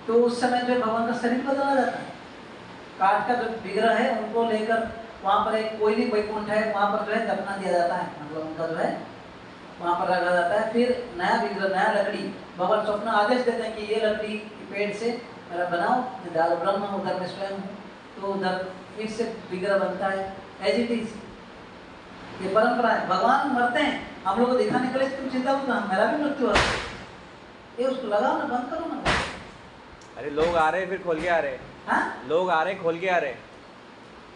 तो उस समय जो भगवान का शरीर बदला जाता है। काठ का जो विग्रह है उनको लेकर वहाँ पर एक कोयली वैकुंठ है, वहाँ पर जो है दफना दिया जाता है, मतलब उनका जो है वहाँ पर रखा जाता है। फिर नया विग्रह, नया लकड़ी, भगवान स्वप्न आदेश देते हैं कि ये लकड़ी पेड़ से मेरा बनाओ, दाल ब्रह्म उधर में स्वयं हूँ, तो उधर फिर से विग्रह बनता है। एज इट इज ये परंपरा है। भगवान मरते हैं, हम लोग को दिखाने के लिए तुम चिंता मत करो, मेरा भी मृत्यु होता है, ये उसको लगाओ ना, बंद करो ना। अरे लोग आ रहे हैं, फिर खोल के आ रहे हैं। हाँ, लोग आ रहे हैं, खोल के आ रहे हैं।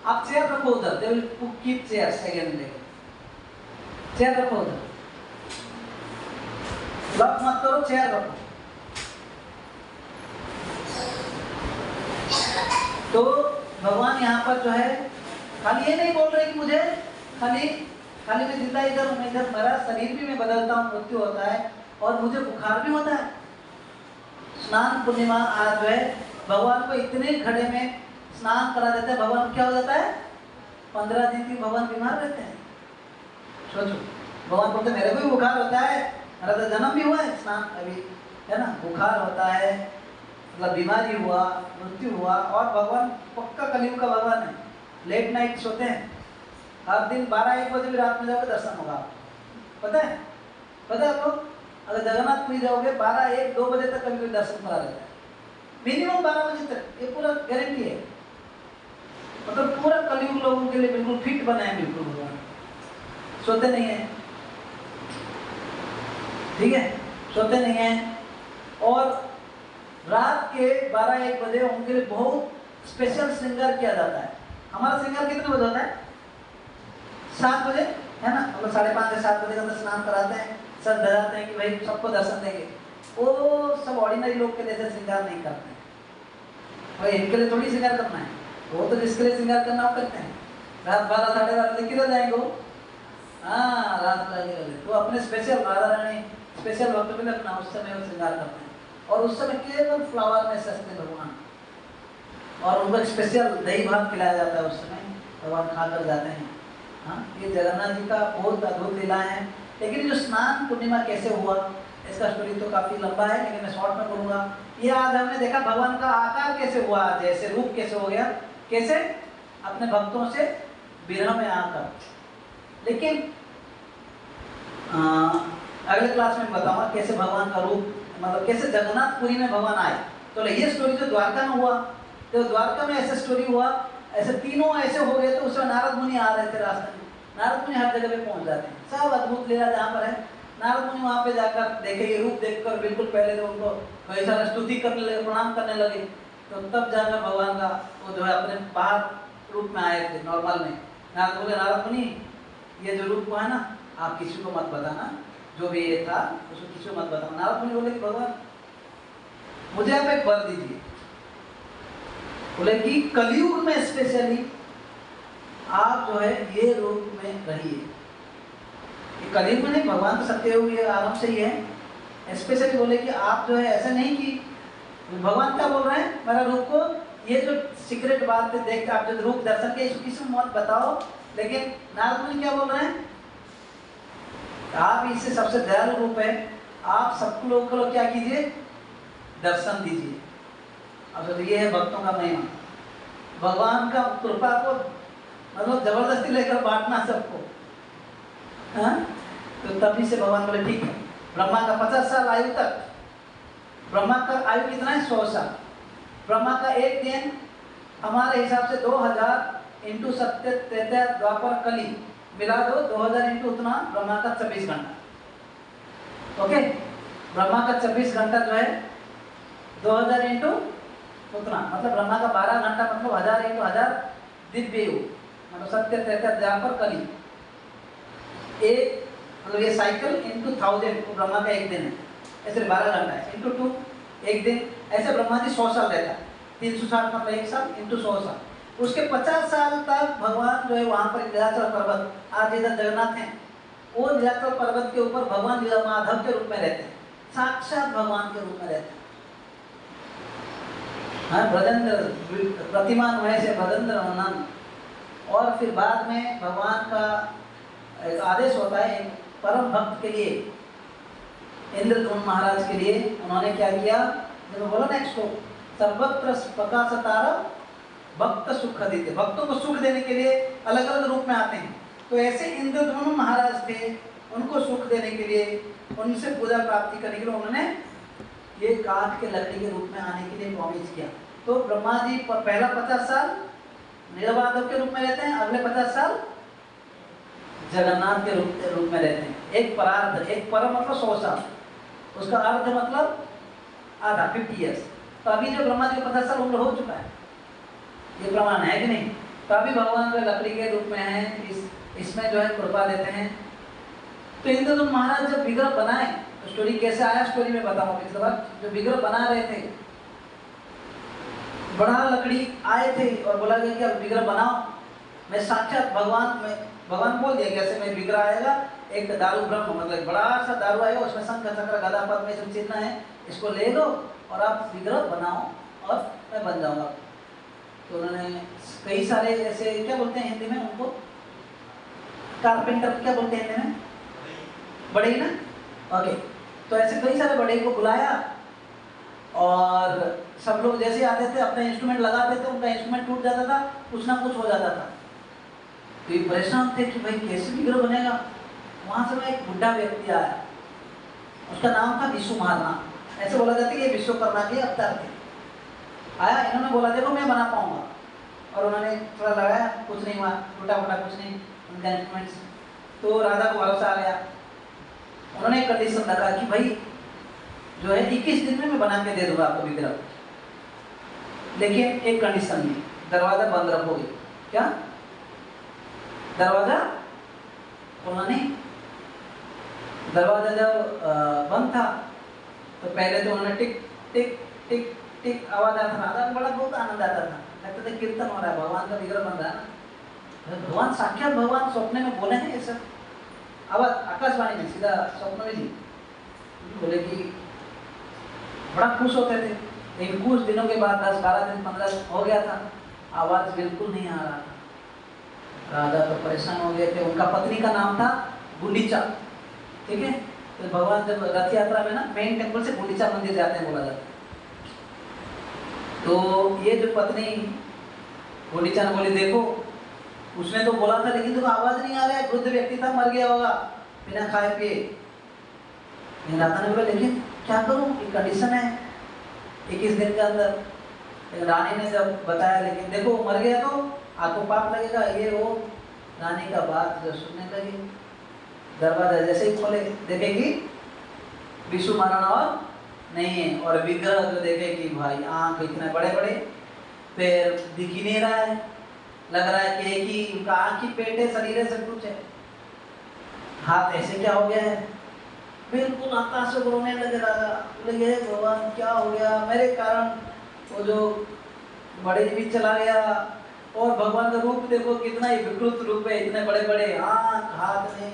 आप चेयर रखो उधर, they will keep chair second में, चेयर रखो उधर, लॉक मत करो, चेयर रखो। तो भगवान यहाँ पर जो है खाली ये नहीं बोल रहे कि मुझे खाली मैं जिंदा इधर हूँ, इधर मेरा शरीर भी मैं बदलता हूँ, मृत्यु होता है और मुझे बुखार भी होता है। स्नान पूर्णिमा आज जो है भगवान को इतने घड़े में स्नान करा देते हैं, भगवान क्या हो जाता है 15 दिन की भगवान बीमार रहते हैं। सोचो, भगवान बोलते मेरे को भी बुखार होता है, मेरा तो जन्म भी हुआ है, स्नान अभी है ना, बुखार होता है, मतलब बीमारी हुआ, मृत्यु हुआ। और भगवान पक्का कलयुग का भगवान है, लेट नाइट सोते हैं, हर दिन 12-1 बजे भी रात में जाओगे दर्शन होगा। पता है आपको, अगर जगन्नाथपुरी जाओगे 12-1-2 बजे तक कभी कोई दर्शन करा देता है, मिनिमम 12 बजे तक, ये पूरा गारंटी है। मतलब पूरा कलयुग लोगों के लिए बिल्कुल फिट बना है, बिल्कुल भगवान सोते नहीं है, ठीक है, सोते नहीं है। और रात के 12-1 बजे उनके लिए बहुत स्पेशल श्रृंगार किया जाता है। हमारा श्रृंगार कितने बजे होता है? 7 बजे है ना, मतलब 5:30 से 7 बजे का स्नान कराते हैं, सब डराते हैं कि भाई सबको दर्शन देंगे। वो सब ऑर्डिनरी लोग के जैसे श्रृंगार नहीं करते हैं, भाई इनके लिए थोड़ी श्रृंगार करना है, वो तो जिसके लिए श्रृंगार करना वो करते हैं। रात 12-12:30 बजे किधर जाएंगे वो? हाँ, रात लगेगा तो अपने स्पेशल राधा रानी स्पेशल वक्त पे अपना उस समय वो श्रृंगार करते हैं। और उस समय केवल फ्लावर में सजते भगवान, और उनको स्पेशल दही भात खिलाया जाता है, उस समय भगवान खाकर जाते हैं। हाँ, ये जगन्नाथ जी का बहुत अद्भुत लीला है। लेकिन जो स्नान पूर्णिमा कैसे हुआ, इसका स्टोरी तो काफ़ी लंबा है, लेकिन मैं शॉर्ट में बोलूँगा। ये आज हमने देखा भगवान का आकार कैसे हुआ, जैसे रूप कैसे हो गया, कैसे अपने भक्तों से विरह में आकर। लेकिन अगले क्लास में बताऊंगा कैसे भगवान का रूप, मतलब कैसे जगन्नाथपुरी में भगवान आए। तो ये स्टोरी जो द्वारका में हुआ, तो द्वारका में ऐसा स्टोरी हुआ, ऐसे तीनों ऐसे हो गए। तो उसमें नारद मुनि आ रहे थे रास्ते में, नारद मुनि हर जगह पे पहुंच जाते हैं, सब अद्भुत लीला जहाँ पर है। नारद मुनि वहाँ पे जाकर देखे, ये रूप देखकर बिल्कुल पहले तो उनको कई सारा स्तुति करने लगे, प्रणाम करने लगे। तो तब जाकर भगवान का वो जो है अपने बाहर रूप में आए थे, नॉर्मल में। नारद बोले, नारद मुनि ये जो रूप हुआ है ना, आप किसी को मत बताना, जो भी ये था उसको किसी को मत बताना। नारद मुनि बोले कि भगवान मुझे आप एक वर दीजिए, बोले कि कलयुग में स्पेशली आप जो है ये रूप में रहिए। ये कलयुग में नहीं, भगवान तो सत्ययुग ये आरंभ से ही है। स्पेशली बोले कि आप जो है ऐसा नहीं कि भगवान क्या बोल रहे हैं, मेरा रूप को, ये जो सीक्रेट बात है देख आप जो रूप दर्शन के इसको किसी को मत बताओ। लेकिन नारद मुनि क्या बोल रहे हैं, आप इससे सबसे दयालु रूप है, आप सब लोगों को क्या कीजिए, दर्शन दीजिए। अब तो ये है भक्तों का महिमा, भगवान का कृपा को मतलब जबरदस्ती लेकर बांटना सबको। हाँ, तो तभी से भगवान बोले ठीक है। ब्रह्मा का 50 साल आयु तक, ब्रह्मा का आयु कितना है 100 साल। ब्रह्मा का एक दिन हमारे हिसाब से 2000 इंटू 7 त्रेता द्वापर कली मिला दो, 2000 इंटू उतना ब्रह्मा का 24 घंटा। ओके, ब्रह्मा का 24 घंटा जो है 2000 इंटू उतना, मतलब ब्रह्मा का 12 घंटा मतलब 1000 इंटू 1000 दिव्य युग, मतलब सत्य त्रेता द्वापर कली। एक मतलब ये साइकिल इंटू 1000 तो ब्रह्मा का एक दिन है, ऐसे 12 घंटा है, इंटू 2 एक दिन, ऐसे ब्रह्मा जी 100 साल रहता है, 360 मतलब एक साल इंटू 100 साल। उसके 50 साल तक भगवान जो है वहाँ पर नीलाचल पर्वत, आज इधर जगन्नाथ हैं, वो नीलाचल पर्वत के ऊपर भगवान लीला माधव के रूप में रहते हैं, साक्षात भगवान के रूप में रहते हैं। हाँ, ब्रजेंद्र प्रतिमान वैसे ब्रजेंद्र आनंद। और फिर बाद में भगवान का एक आदेश होता है एक परम भक्त के लिए, इंद्रद्युम्न महाराज के लिए, उन्होंने क्या किया, जब बोला ना इसको सर्वत्र प्रकाशतारा भक्त सुख देते, भक्तों को सुख देने के लिए अलग अलग रूप में आते हैं। तो ऐसे इंद्रद्युम्न महाराज थे, उनको सुख देने के लिए, उनसे पूजा प्राप्ति करने के लिए उन्होंने ये काठ के लकड़ी के रूप में आने के लिए प्रॉमिस किया। तो ब्रह्मा जी पहला 50 साल नीलमाधव के रूप में रहते हैं, अगले 50 साल जगन्नाथ के रूप में रहते हैं। एक परार्ध, एक पर मतलब 100 साल, उसका अर्ध मतलब आधा 50 ईयर्स। तो अभी जो ब्रह्मा जी 50 साल उम्र हो चुका है, ये प्रमाण है कि नहीं? तो अभी भगवान जो लकड़ी के रूप में है, इसमें जो है कृपा देते हैं। तो इंद्रद्युम्न महाराज जब विग्रह बनाए, तो स्टोरी कैसे आया, स्टोरी में बताऊंगा पिछले बार। जो विग्रह बना रहे थे, बड़ा लकड़ी आए थे और बोला गया कि अब विग्रह बनाओ। मैं साक्षात भगवान बोल दिया कैसे मैं विग्रह आएगा, एक दारू ब्रह्म मतलब बड़ा सा दारू आएगा, उसमें शंख चक्र गदा पद्म सब चिन्ह है, इसको ले लो और आप विग्रह बनाओ और मैं बन जाऊंगा। तो उन्होंने कई सारे ऐसे, क्या बोलते हैं हिंदी में उनको, कारपेंटर क्या बोलते हैं हिंदी में, बड़े ही ना, ओके। तो ऐसे कई सारे बड़े को बुलाया और सब लोग जैसे आते थे अपने इंस्ट्रूमेंट लगाते थे, उनका इंस्ट्रूमेंट टूट जाता था, कुछ ना कुछ हो जाता था। तो ये परेशान थे कि भाई कैसे विग्रह बनेगा। वहां से मैं एक बुढ़ा व्यक्ति आया, उसका नाम था विश्वकर्मा, ऐसे बोला जाता है कि ये विश्वकर्मा के अवतार थे। आया, इन्होंने बोला देखो मैं बना पाऊंगा, और उन्होंने थोड़ा लगाया, कुछ नहीं हुआ, टूटा फूटा कुछ नहीं उनका इंस्ट्रूमेंट्स। तो राजा को भरोसा आ गया, उन्होंने एक कंडीशन रखा कि भाई जो है 21 दिन में मैं बना के दे दूंगा आपको विग्रह, लेकिन एक कंडीशन में, दरवाजा बंद रखोगे। क्या दरवाजा? उन्होंने दरवाजा जब बंद था तो पहले तो उन्होंने टिक टिक टिक टिक आवाज आता था, राजा को बड़ा बहुत आनंद आता था, लगता था कीर्तन हो रहा है, भगवान का विग्रह बन रहा है ना। भगवान साक्षात भगवान स्वप्न में बोले हैं ये सब, आवाज आकाशवाणी में सीधा स्वप्न में जी बोले कि बड़ा खुश होते थे। लेकिन कुछ दिनों के बाद 10-12 दिन 15 हो गया था, आवाज बिल्कुल नहीं आ रहा था। राजा तो परेशान हो गए थे। उनका पत्नी का नाम था गुंडीचा, ठीक है। तो भगवान जब रथ यात्रा में ना मेन टेम्पल से गुंडीचा मंदिर जाते हैं बोला जाता है। तो ये जो पत्नी गुंडीचा ने बोली देखो, उसने तो बोला था लेकिन देखो आवाज नहीं आ रहा है, वृद्ध व्यक्ति था, मर गया होगा बिना खाए पिए। राजा ने बोला लेकिन क्या करूं, ये कंडीशन है 21 दिन के अंदर। रानी ने जब बताया, लेकिन देखो मर गया तो आपको पाप लगेगा, ये वो। रानी का बात जो सुनने लगी, दरवाजा जैसे ही खोले देखेगी विष्णु महाराणा और नहीं है, और विग्रह जो देखेगी भाई आंख इतने बड़े बड़े, पैर दिख ही नहीं रहा है, लग रहा है कि एक ही उनका आंख ही पेट है, शरीर है, सब कुछ है। हाथ ऐसे क्या हो गया है, बिल्कुल आकाश से रोने लगे राजा। बोले भगवान क्या हो गया मेरे कारण, वो जो बड़े भी चला गया, और भगवान का रूप देखो कितना ही विकृत रूप है, इतने बड़े बड़े आंख हाथ नहीं,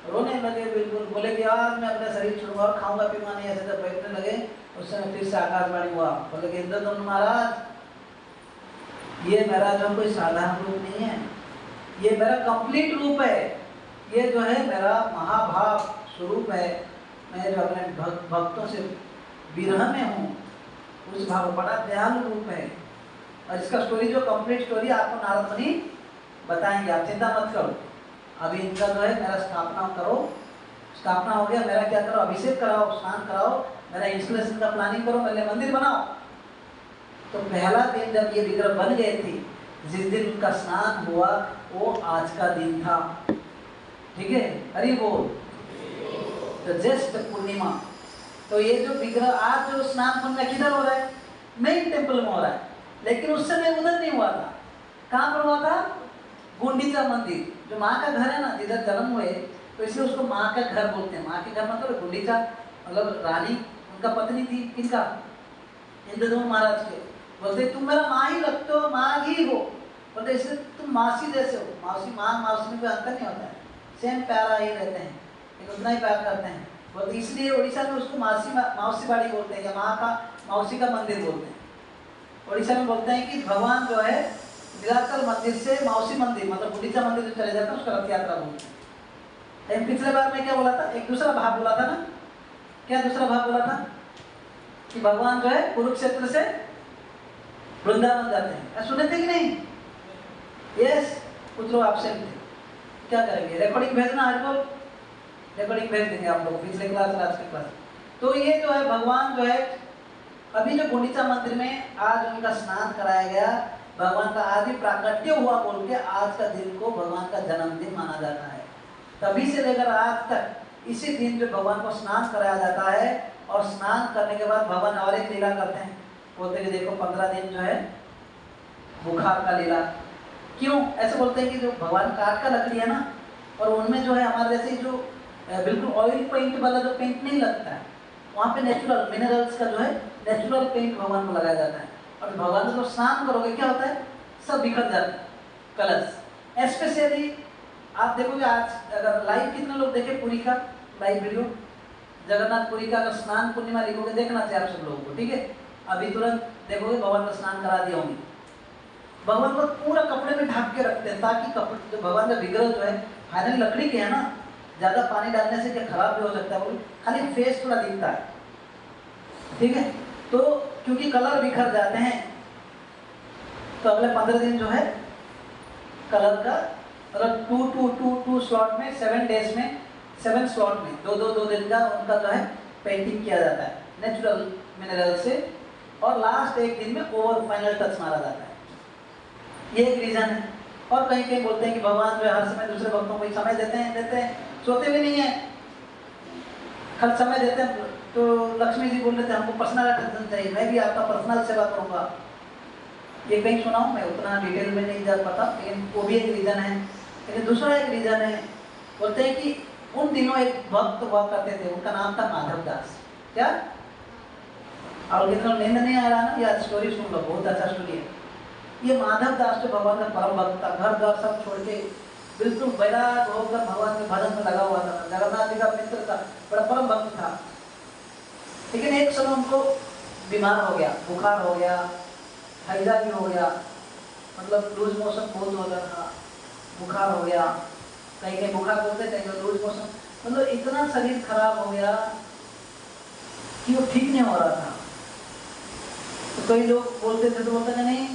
रोने लगे बिल्कुल। बोले कि आज मैं अपना शरीर छोड़ूंगा और खाऊंगा पीऊंगा नहीं, ऐसे जब बैठने लगे उस समय फिर से आकाशवाणी हुआ। बोले कि इंद्रद्युम्न महाराज, ये मेरा जो कोई साधारण रूप नहीं है, ये मेरा कंप्लीट रूप है, ये जो है मेरा महाभाव स्वरूप है। मैं जो अपने भक्तों से विरह में हूँ, उस भाव बड़ा दयालु रूप है। और इसका स्टोरी जो कंप्लीट स्टोरी आपको नारद मुनि बताएंगे, आप चिंता मत करो। अभी इनका जो है मेरा स्थापना करो, स्थापना हो गया, मेरा क्या करो, अभिषेक कराओ, स्नान कराओ, मेरा इंस्टॉलेशन का प्लानिंग करो, मेरे मंदिर बनाओ। तो पहला दिन जब ये विग्रह बन गए थे, जिस दिन उनका स्नान हुआ वो आज का दिन था, ठीक है, हरि बोल। तो ज्येष्ठ पूर्णिमा, तो ये जो विग्रह आज जो स्नान कुंड में किधर हो रहा है? मेन टेम्पल में हो रहा है, लेकिन उस समय उधर नहीं हुआ था। कहाँ पर हुआ था? गुंडीचा मंदिर, जो माँ का घर है ना, जिधर जन्म हुए, तो इसलिए उसको माँ का घर बोलते हैं। माँ के घर मतलब गुंडीचा मतलब रानी, उनका पत्नी थी, किनका? इंद्रदमन महाराज के। बोलते तुम मेरा माँ ही लगते हो, माँ ही हो, बोलते इसलिए तुम मासी जैसे हो। मासी माँ मासी में कोई अंतर नहीं होता है, सेम प्यारा ही रहते हैं, लेकिन उतना ही प्यार करते हैं। बोलते इसलिए उड़ीसा में उसको मौसी बाड़ी बोलते हैं, या माँ का मौसी का मंदिर बोलते हैं। उड़ीसा में बोलते हैं कि भगवान जो है नीलाचल मंदिर से मौसी मंदिर मतलब गुंडीचा मंदिर जो चले जाता है उसका रथ यात्रा बोलते हैं। लेकिन पिछले बार में क्या बोला था? एक दूसरा भाव बोला था ना। क्या दूसरा भाव बोला था? कि भगवान जो है कुरुक्षेत्र से वृंदावन जाते हैं। सुने थे कि नहीं? यस, कुछ लोग एब्सेंट थे। क्या करेंगे? रिकॉर्डिंग भेजना आज को, रिकॉर्डिंग भेज देंगे आप लोग, पिछले क्लास आज के क्लास। तो ये जो है भगवान जो है अभी जो गुंडीचा मंदिर में आज उनका स्नान कराया गया, भगवान का आदि प्राकट्य हुआ बोल के आज का दिन को भगवान का जन्मदिन माना जाता है। तभी से लेकर आज तक इसी दिन जो भगवान को स्नान कराया जाता है, और स्नान करने के बाद भगवान और एक लीला करते हैं। बोलते कि देखो 15 दिन जो है बुखार का लीला। क्यों ऐसे बोलते हैं? कि जो भगवान काठ का लकड़ी है ना, और उनमें जो है हमारे जैसे जो बिल्कुल ऑयल पेंट वाला जो पेंट नहीं लगता है, वहाँ पे नेचुरल मिनरल्स का जो है नेचुरल पेंट भगवान को लगाया जाता है। और भगवान को जब स्नान करोगे क्या होता है? सब बिखर जाते हैं कलर्स। स्पेशली आप देखोगे आज अगर लाइव कितने लोग देखे पुरी का लाइव वीडियो, जगन्नाथ पुरी का अगर स्नान पूर्णिमा लिखोगे, देखना चाहिए आप सब लोगों को, ठीक है? अभी तुरंत देखोगे भगवान का स्नान करा दिया होंगे। भगवान को पूरा कपड़े में ढक के रखते हैं, ताकि कपड़े जो भगवान का विग्रह जो है फाइनल लकड़ी के है ना, ज़्यादा पानी डालने से क्या खराब भी हो सकता है, खाली फेस थोड़ा दिखता है, ठीक है? तो क्योंकि कलर बिखर जाते हैं, तो अगले 15 दिन जो है कलर का मतलब 2 स्लॉट में 7 डेज में 7 स्लॉट में 2 दिन का उनका जो है पेंटिंग किया जाता है नेचुरल मिनरल से, और लास्ट एक दिन में ओवर फाइनल टच मारा जाता है। ये एक रीजन है। और कहीं कहीं बोलते हैं कि भगवान जो है हर समय दूसरे भक्तों को समय देते हैं, सोते भी नहीं है, हर समय देते हैं। तो लक्ष्मी जी बोल रहे थे हमको पर्सनल अटेंशन चाहिए, मैं भी आपका पर्सनल सेवा करूँगा। ये कहीं सुना हूँ, मैं उतना डिटेल में नहीं जा पाता, लेकिन वो भी एक रीज़न है। लेकिन दूसरा एक रीज़न है, बोलते हैं कि उन दिनों एक भक्त हुआ करते थे, उनका नाम था माधव दास। क्या? और कितना नींद नहीं आ रहा ना, या स्टोरी सुन लो, बहुत अच्छा स्टोरी है। ये माधव दास जो भगवान का परम भक्त था, घर द्वार सब छोड़ के बिल्कुल बैराग होकर भगवान के भजन में लगा हुआ था। जगन्नाथ जी का मित्र था, बड़ा परम भक्त था। लेकिन एक समय उनको बीमार हो गया, बुखार हो गया, हैजा भी हो गया, मतलब लूज मोशन बहुत हो रहा था, बुखार हो गया, कहीं कहीं बुखार बोलते थे, कहीं लूज मोशन, मतलब इतना शरीर खराब हो गया कि वो ठीक नहीं हो रहा था। तो कई लोग बोलते थे, तो बोलते थे नहीं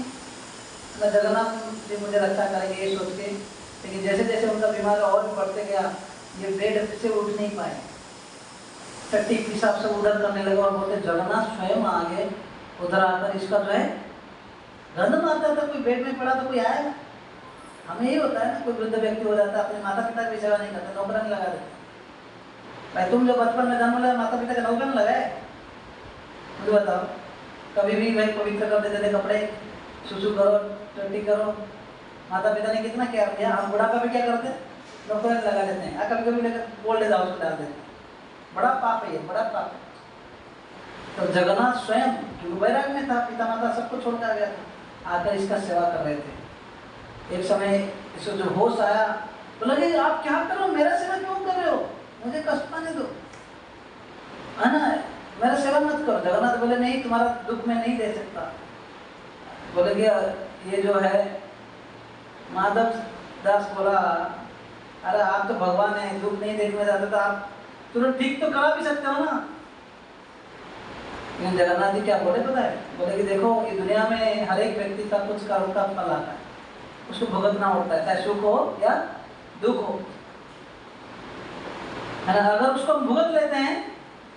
जगन्नाथ जी मुझे रक्षा करेंगे ये सोच के। लेकिन जैसे जैसे उनका बीमारी और भी बढ़ते गया, ये बेड से उठ नहीं पाए, टट्टी पेशाब सब उधर करने लगे, और बोलते जगन्नाथ स्वयं आ गए उधर आकर, इसका जो है गंध मारता था, कोई बेड में पड़ा तो कोई आया। हमें यही होता है ना, कोई वृद्ध व्यक्ति हो जाता है, अपने माता पिता की सेवा नहीं करते, नौकरानी लगा देते। भाई तुम जो बचपन में जन्म लिया, माता पिता के नौकरानी लगाए? मुझे बताओ, कभी भी भाई पवित्र कर देते थे कपड़े, सुसु करो, टट्टी करो, माता पिता ने कितना क्या किया। हम बुढ़ापा में क्या करते हैं? नौकरानी लगा देते हैं, कभी कभी लेकर बोल ले जाओ उसको डाल देते हैं। बड़ा पाप है ये, बड़ा पाप है। तो जगन्नाथ स्वयं क्योंकि वैराग में था, पिता माता सबको छोड़ कर गया था, आकर इसका सेवा कर रहे थे। एक समय इसको जो होश आया तो लगे आप क्या कर रहे हो, मेरा सेवा क्यों कर रहे हो, मुझे कष्ट पाने दो, है ना, मेरा सेवा मत करो। जगन्नाथ बोले नहीं, तुम्हारा दुख मैं नहीं दे सकता। बोले कि ये जो है माधव दास बोला, अरे आप तो भगवान है, दुख नहीं देखना चाहते तो आप तुरंत ठीक तो करा भी सकते हो ना। लेकिन जगन्नाथ जी क्या बोले पता है? बोले कि देखो ये दुनिया में हर एक व्यक्ति का कुछ कर्म का फल आता है, उसको भुगतना होता है, चाहे सुख हो या दुख हो, है ना। अगर उसको हम भुगत लेते हैं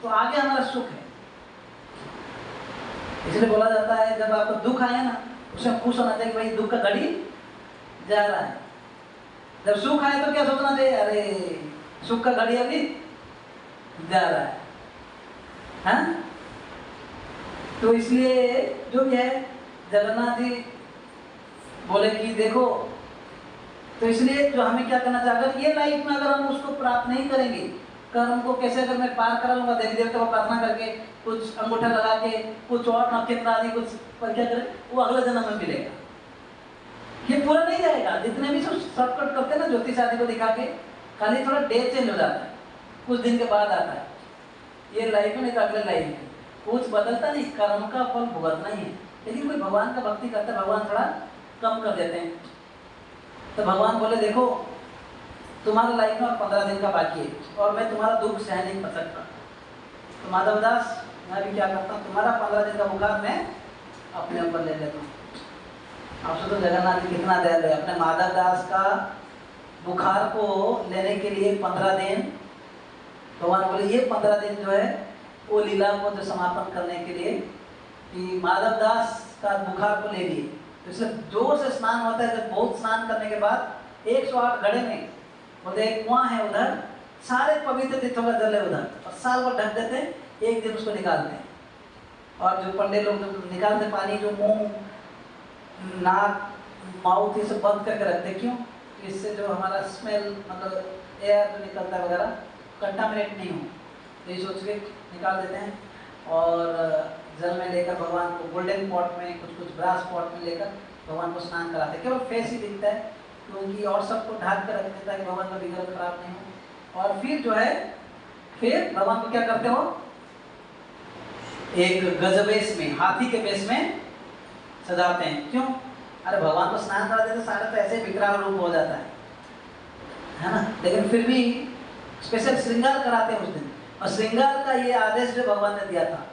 तो आगे हमारा सुख है। इसलिए बोला जाता है जब आपको दुख आए ना, उसमें खुश होना चाहिए कि भाई दुख का घड़ी जा रहा है। जब सुख आए तो क्या सोचना चाहिए, अरे सुख का घड़ी अभी जा रहा है। हाँ? तो इसलिए जो भी है जगन्नाथ जी बोले कि देखो, तो इसलिए जो हमें क्या करना चाहिए, अगर ये लाइफ में अगर हम उसको प्राप्त नहीं करेंगे, कर्म को कैसे अगर मैं पार करा लूंगा देवी देवता को प्रार्थना करके, कुछ अंगूठा लगा के, कुछ और नक्षत्र आदि कुछ पर क्या करें, वो अगले जन्म में मिलेगा। ये पूरा नहीं जाएगा। जितने भी सब शॉर्टकट करते हैं ना ज्योतिष आदि को दिखा के, खाली थोड़ा डेट चेंज हो जाता है, कुछ दिन के बाद आता है, ये लाइफ में नहीं तो अगले लाइफ में कुछ बदलता नहीं, कर्म का फल भुगतना ही है। लेकिन कोई भगवान का भक्ति करता है, भगवान थोड़ा कम कर देते हैं। तो भगवान बोले देखो तुम्हारा लाइफ में 15 दिन का बाकी है और मैं तुम्हारा दुख सह नहीं कर सकता। तो माधवदास मैं भी क्या करता हूँ, तुम्हारा 15 दिन का बुखार मैं अपने ऊपर ले लेता हूँ। आप सोचो जगन्नाथ जी कितना दयालु है, अपने माधवदास का बुखार को लेने के लिए 15 दिन भगवान बोले ये 15 दिन जो है वो लीला को जो समापन करने के लिए कि माधवदास का बुखार को ले लिए। तो इसलिए जोर से स्नान होता है, जब बहुत स्नान करने के बाद 108 घड़े में बोलते एक कुआं है उधर, सारे पवित्र तीर्थों का जल है उधर, और साल भर ढक देते हैं, एक दिन उसको निकालते हैं। और जो पंडित लोग जो निकालते पानी, जो मुंह नाक माउथ ये सब बंद करके रखते, क्यों? इससे जो हमारा स्मेल मतलब एयर जो निकलता है वगैरह कंटामिनेट नहीं हो, तो ये सोच के निकाल देते हैं। और जल में लेकर भगवान को गोल्डन पॉट में, कुछ कुछ ब्रास पॉट में लेकर भगवान को स्नान कराते हैं। केवल फेस ही दिखता है क्योंकि और सबको ढक कर रख देता है कि भगवान का विग्रह खराब नहीं हो। और फिर जो है फिर भगवान को क्या करते हो, एक गजवेश में, हाथी के वेश में सजाते हैं। क्यों? अरे भगवान को स्नान करा देते सारे तो ऐसे विकराल रूप हो जाता है ना, लेकिन फिर भी स्पेशल श्रृंगार कराते हैं उस दिन। और श्रृंगार का ये आदेश जो भगवान ने दिया था,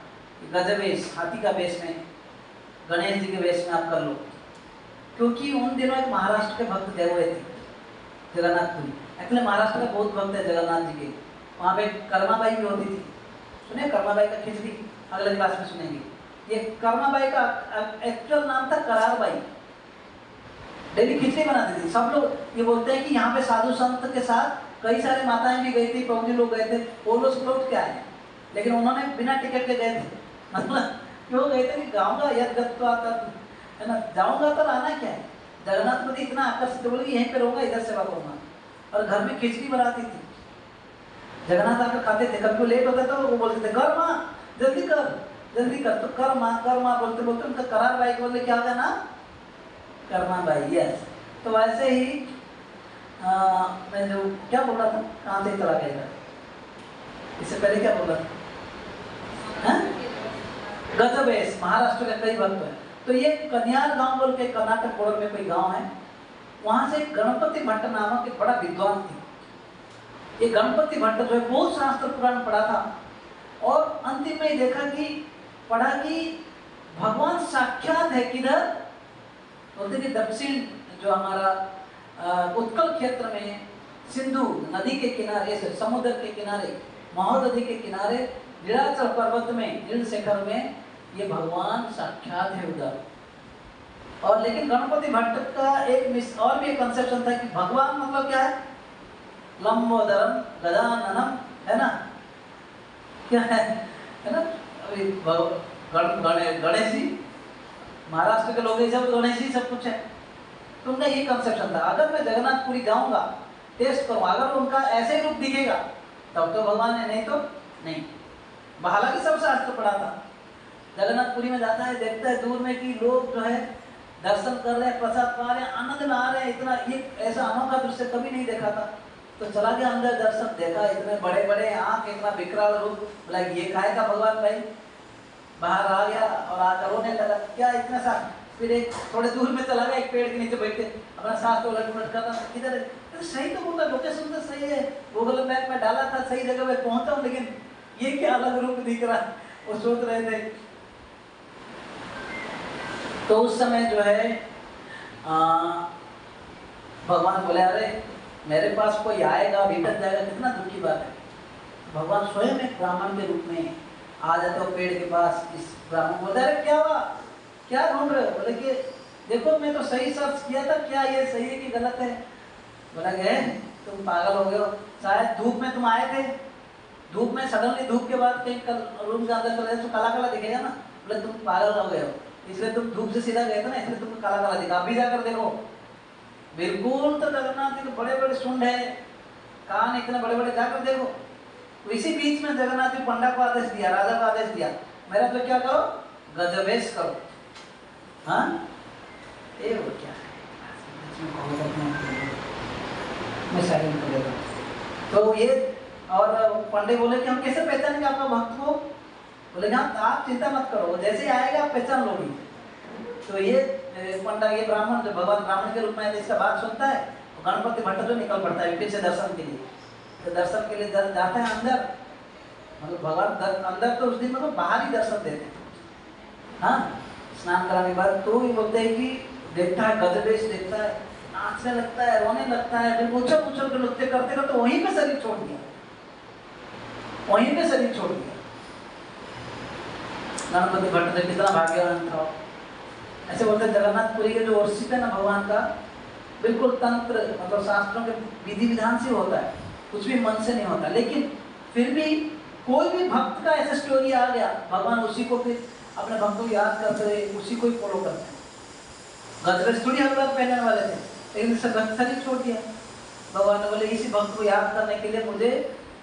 गजवेश हाथी का वेश में, गणेश जी के वेश में आप कर लो। क्योंकि उन दिनों एक महाराष्ट्र के भक्त गए हुए थे जगन्नाथपुरी। एक्चुअली महाराष्ट्र में बहुत भक्त है जगन्नाथ जी के, वहाँ पे कर्माबाई भी होती थी। सुनिए कर्माबाई का खिचड़ी अगले क्लास में सुनेंगे। ये कर्माबाई का एक्चुअल नाम था करारबाई। डेली खिचड़ी बनाती थी। सब लोग ये बोलते हैं कि यहाँ पे साधु संत के साथ कई सारे माताएं भी गई थी, प्रभु लोग गए थे, वो लोग लौट के आए, लेकिन उन्होंने बिना टिकट के गए थे। मतलब क्यों गए थे कि गाँव का यद गत्वा तद, है ना, जाऊंगा तो आना क्या है। जगन्नाथ पति इतना आकर्षित बोले कि यहीं पे रहूंगा, इधर सेवा करूंगा। और घर में खिचड़ी बनाती थी, जगन्नाथ आकर खाते थे। कभी लेट होता था वो बोलते थे कर माँ जल्दी कर जल्दी कर, तो कर माँ बोलते बोलते उनका करार बाई के बोलते क्या होगा ना, कर्मा बाई। यस, तो वैसे ही मैं जो क्या बोल रहा था, कहाँ से चला गया, इससे पहले क्या बोल रहा था, गजवेश महाराष्ट्र के कई भक्त हैं। तो ये कन्यार गांव बोल के कर्नाटक बॉर्डर में कोई गांव है, वहां से गणपति भट्ट नामक एक बड़ा विद्वान थे। ये गणपति भट्ट जो है बहुत शास्त्र पुराण पढ़ा था, और अंतिम में देखा कि पढ़ा कि भगवान साक्षात है किधर, बोलते कि दक्षिण जो हमारा उत्कल क्षेत्र में सिंधु नदी के किनारे से, समुद्र के किनारे, महोदधि के किनारे, नीलाचल पर्वत में, नीलशेखर में ये भगवान साक्षात है उधर। और लेकिन गणपति भट्ट का एक और भी एक कंसेप्शन था कि भगवान मतलब क्या है, लंबोदरम गजाननम, है ना, क्या है ना। अभी गणेश जी, महाराष्ट्र के लोग सब गणेश जी सब कुछ है, तो उनका ये कंसेप्शन था अगर मैं जगन्नाथपुरी जाऊंगा, टेस्ट करूंगा, अगर उनका ऐसे रूप दिखेगा तब तो भगवान है, नहीं तो नहीं। हालांकि सब शास्त्र पढ़ा था। जगन्नाथपुरी में जाता है, देखता है दूर में कि लोग जो है दर्शन कर रहे हैं, प्रसाद पा रहे हैं, आनंद में आ रहे हैं, इतना ये ऐसा अनोखा दृश्य कभी नहीं देखा था। तो चला गया अंदर, दर्शन देखा, इतने बड़े बड़े आंख, इतना विकराल रूप, बोला ये खाएगा भगवान भाई। बाहर आ गया और आकर रोने लगा, क्या इतना सा। फिर एक थोड़े दूर में चला गया, एक पेड़ के नीचे बैठे अपना सांस तो उलट पुलट कर रहा, किधर है, तो सही तो बोला, लोकेशन तो सही है, गूगल मैप में डाला था, सही जगह पे पहुंचा हूं, लेकिन ये क्या अलग रूप दिख रहा, वो सोच रहे थे। तो उस समय जो है भगवान बोले अरे मेरे पास कोई आएगा भीतर जाएगा, कितना दुख की बात है। भगवान स्वयं एक ब्राह्मण के रूप में आ जाते हो पेड़ के पास। इस ब्राह्मण बोलते अरे क्या हुआ, क्या ढूंढ रहे हो? बोले कि देखो मैं तो सही सर्च किया था, क्या ये सही है कि गलत है? बोला गए तुम पागल हो गए हो, शायद धूप में तुम आए थे, धूप में सडनली धूप के बाद कहीं रूम के अंदर चले जाए तो काला काला दिखेगा ना, बोले तुम पागल हो गए हो, इसलिए तुम धूप से सीधा गए थे ना, इसलिए तुमको काला काला दिखा। अभी जाकर देखो बिल्कुल तो जगन्नाथ जी के बड़े बड़े सुंड है, कान इतने बड़े बड़े, जाकर देखो। तो इसी बीच में जगन्नाथ जी पंडा को आदेश दिया, राजा को आदेश दिया, मेरा तो क्या करो, गजवेश करो। हाँ ये वो क्या है, मैं साइलेंट कर देता हूँ। तो ये और पंडे बोले कि हम कैसे पहचानेंगे आपका भक्त को, बोले हाँ आप चिंता मत करो, जैसे ही आएगा आप पहचान लोगी। तो ये पंडा, ये ब्राह्मण जो भगवान ब्राह्मण के रूप में इसका बात सुनता है, तो गणपति भट्ट जो निकल पड़ता है फिर से दर्शन के लिए। तो दर्शन के लिए जाते हैं अंदर, मतलब भगवान अंदर तो उस दिन मतलब बाहर ही दर्शन देते हैं। हाँ स्नान कराने के बाद तो ये बोलते हैं कि देखता है गजवेश देखता है, नाचने लगता है, रोने लगता है, फिर उछल उछल के नृत्य करते करते तो वहीं पे शरीर छोड़ दिया, वहीं पे शरीर छोड़ दिया। गणपति भट्ट ने कितना भाग्यवान था। ऐसे बोलते हैं जगन्नाथपुरी के जो वर्षिप है ना भगवान का, बिल्कुल तंत्र मतलब शास्त्रों के विधि विधान से होता है, कुछ भी मन से नहीं होता। लेकिन फिर भी कोई भी भक्त का ऐसा स्टोरी आ गया, भगवान उसी को फिर अपने भक्तों को याद करते हुए उसी को ही फॉलो करते हैं। गजवेश थोड़ी हर बात पहनने वाले थे, लेकिन शरीर छोड़ दिया। भगवान ने बोले इसी भक्त को याद करने के लिए मुझे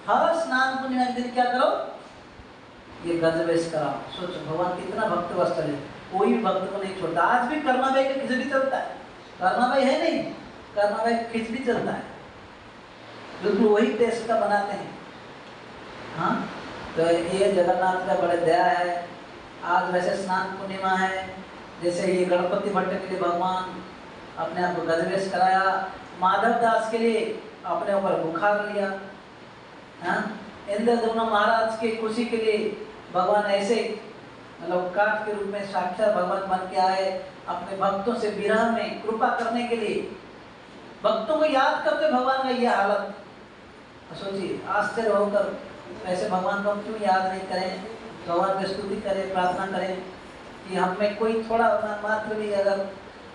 हर स्नान पूर्णिमा के दिन क्या करो, ये गजवेश कराओ। सोचो भगवान कितना भक्त वत्सल है, कोई भी भक्त को नहीं छोड़ता। आज भी कर्माबाई का खिचड़ी चलता है, कर्माबाई है नहीं, कर्माबाई का खिचड़ी चलता है, बिल्कुल वही टेस्ट का बनाते हैं। हाँ तो ये जगन्नाथ का बड़े दया है। आज वैसे स्नान पूर्णिमा है, जैसे ये गणपति भट्ट के लिए भगवान अपने आप को गजवेश कराया, माधव दास के लिए अपने ऊपर बुखार लिया। हाँ इंद्रद्युम्न महाराज की खुशी के लिए भगवान ऐसे मतलब काठ के रूप में साक्षात भगवान बन के आए, अपने भक्तों से विरह में कृपा करने के लिए। भक्तों को याद करते भगवान का यह हालत, सोचिए आश्चर्य होकर ऐसे भगवान को हम क्यों याद नहीं करें, भगवान की स्तुति करें, प्रार्थना करें कि हम में कोई थोड़ा मात्र भी अगर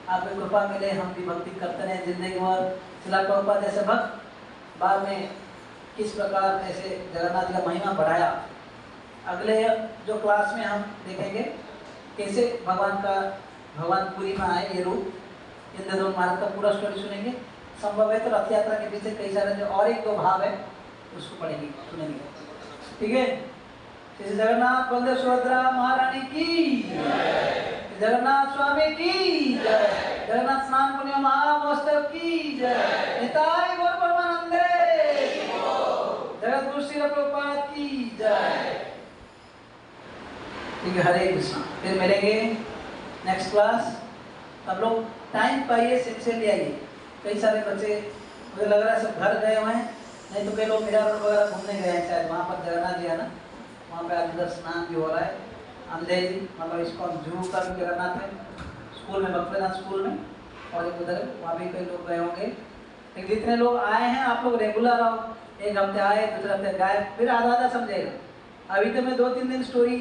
आपकी कृपा मिले, हम भी भक्ति करते रहें जिंदगी भर। श्रील प्रभुपाद जैसे भक्त बाद में किस प्रकार ऐसे जगन्नाथ का महिमा बढ़ाया। अगले जो क्लास में हम देखेंगे कैसे भगवानपुरी में आए ये रूप, इंद्रद्युम्न महाराज का पूरा स्टोरी सुनेंगे। संभव है तो रथ यात्रा के पीछे कई सारे जो और एक दो भाव है उसको पढ़ेंगे, सुनेंगे। ठीक है, श्री जगन्नाथ बलदेव सुभद्रा महारानी की, जगन्नाथ स्वामी की जय, जगन्नाथ स्नान पुण्य महामहोत्सव की जय, निताई गौर परमानंदे, जगत गुरु श्रील प्रभुपाद की जय। ठीक है, हरे कृष्णा। फिर मिलेंगे नेक्स्ट क्लास। अब लोग टाइम पाइए, सिंसियरली आइए। कई सारे बच्चे मुझे लग रहा है सब घर गए हुए हैं, नहीं तो कई लोग मीरा रोड वगैरह घूमने गए हैं शायद, वहाँ पर जगन्नाथ जी है ना, वहाँ पे आज उधर स्नान भी हो रहा है। अंधेरी मतलब इसको जू का भी जगन्नाथ है, स्कूल में बकलेनाथ स्कूल में, और एक उधर वहाँ भी कई लोग गए होंगे। लेकिन जितने लोग आए हैं आप लोग रेगुलर आओ, एक हफ्ते आए दूसरे हफ्ते गायब, फिर आधा आधा समझेगा। अभी तो मैं 2-3 दिन स्टोरी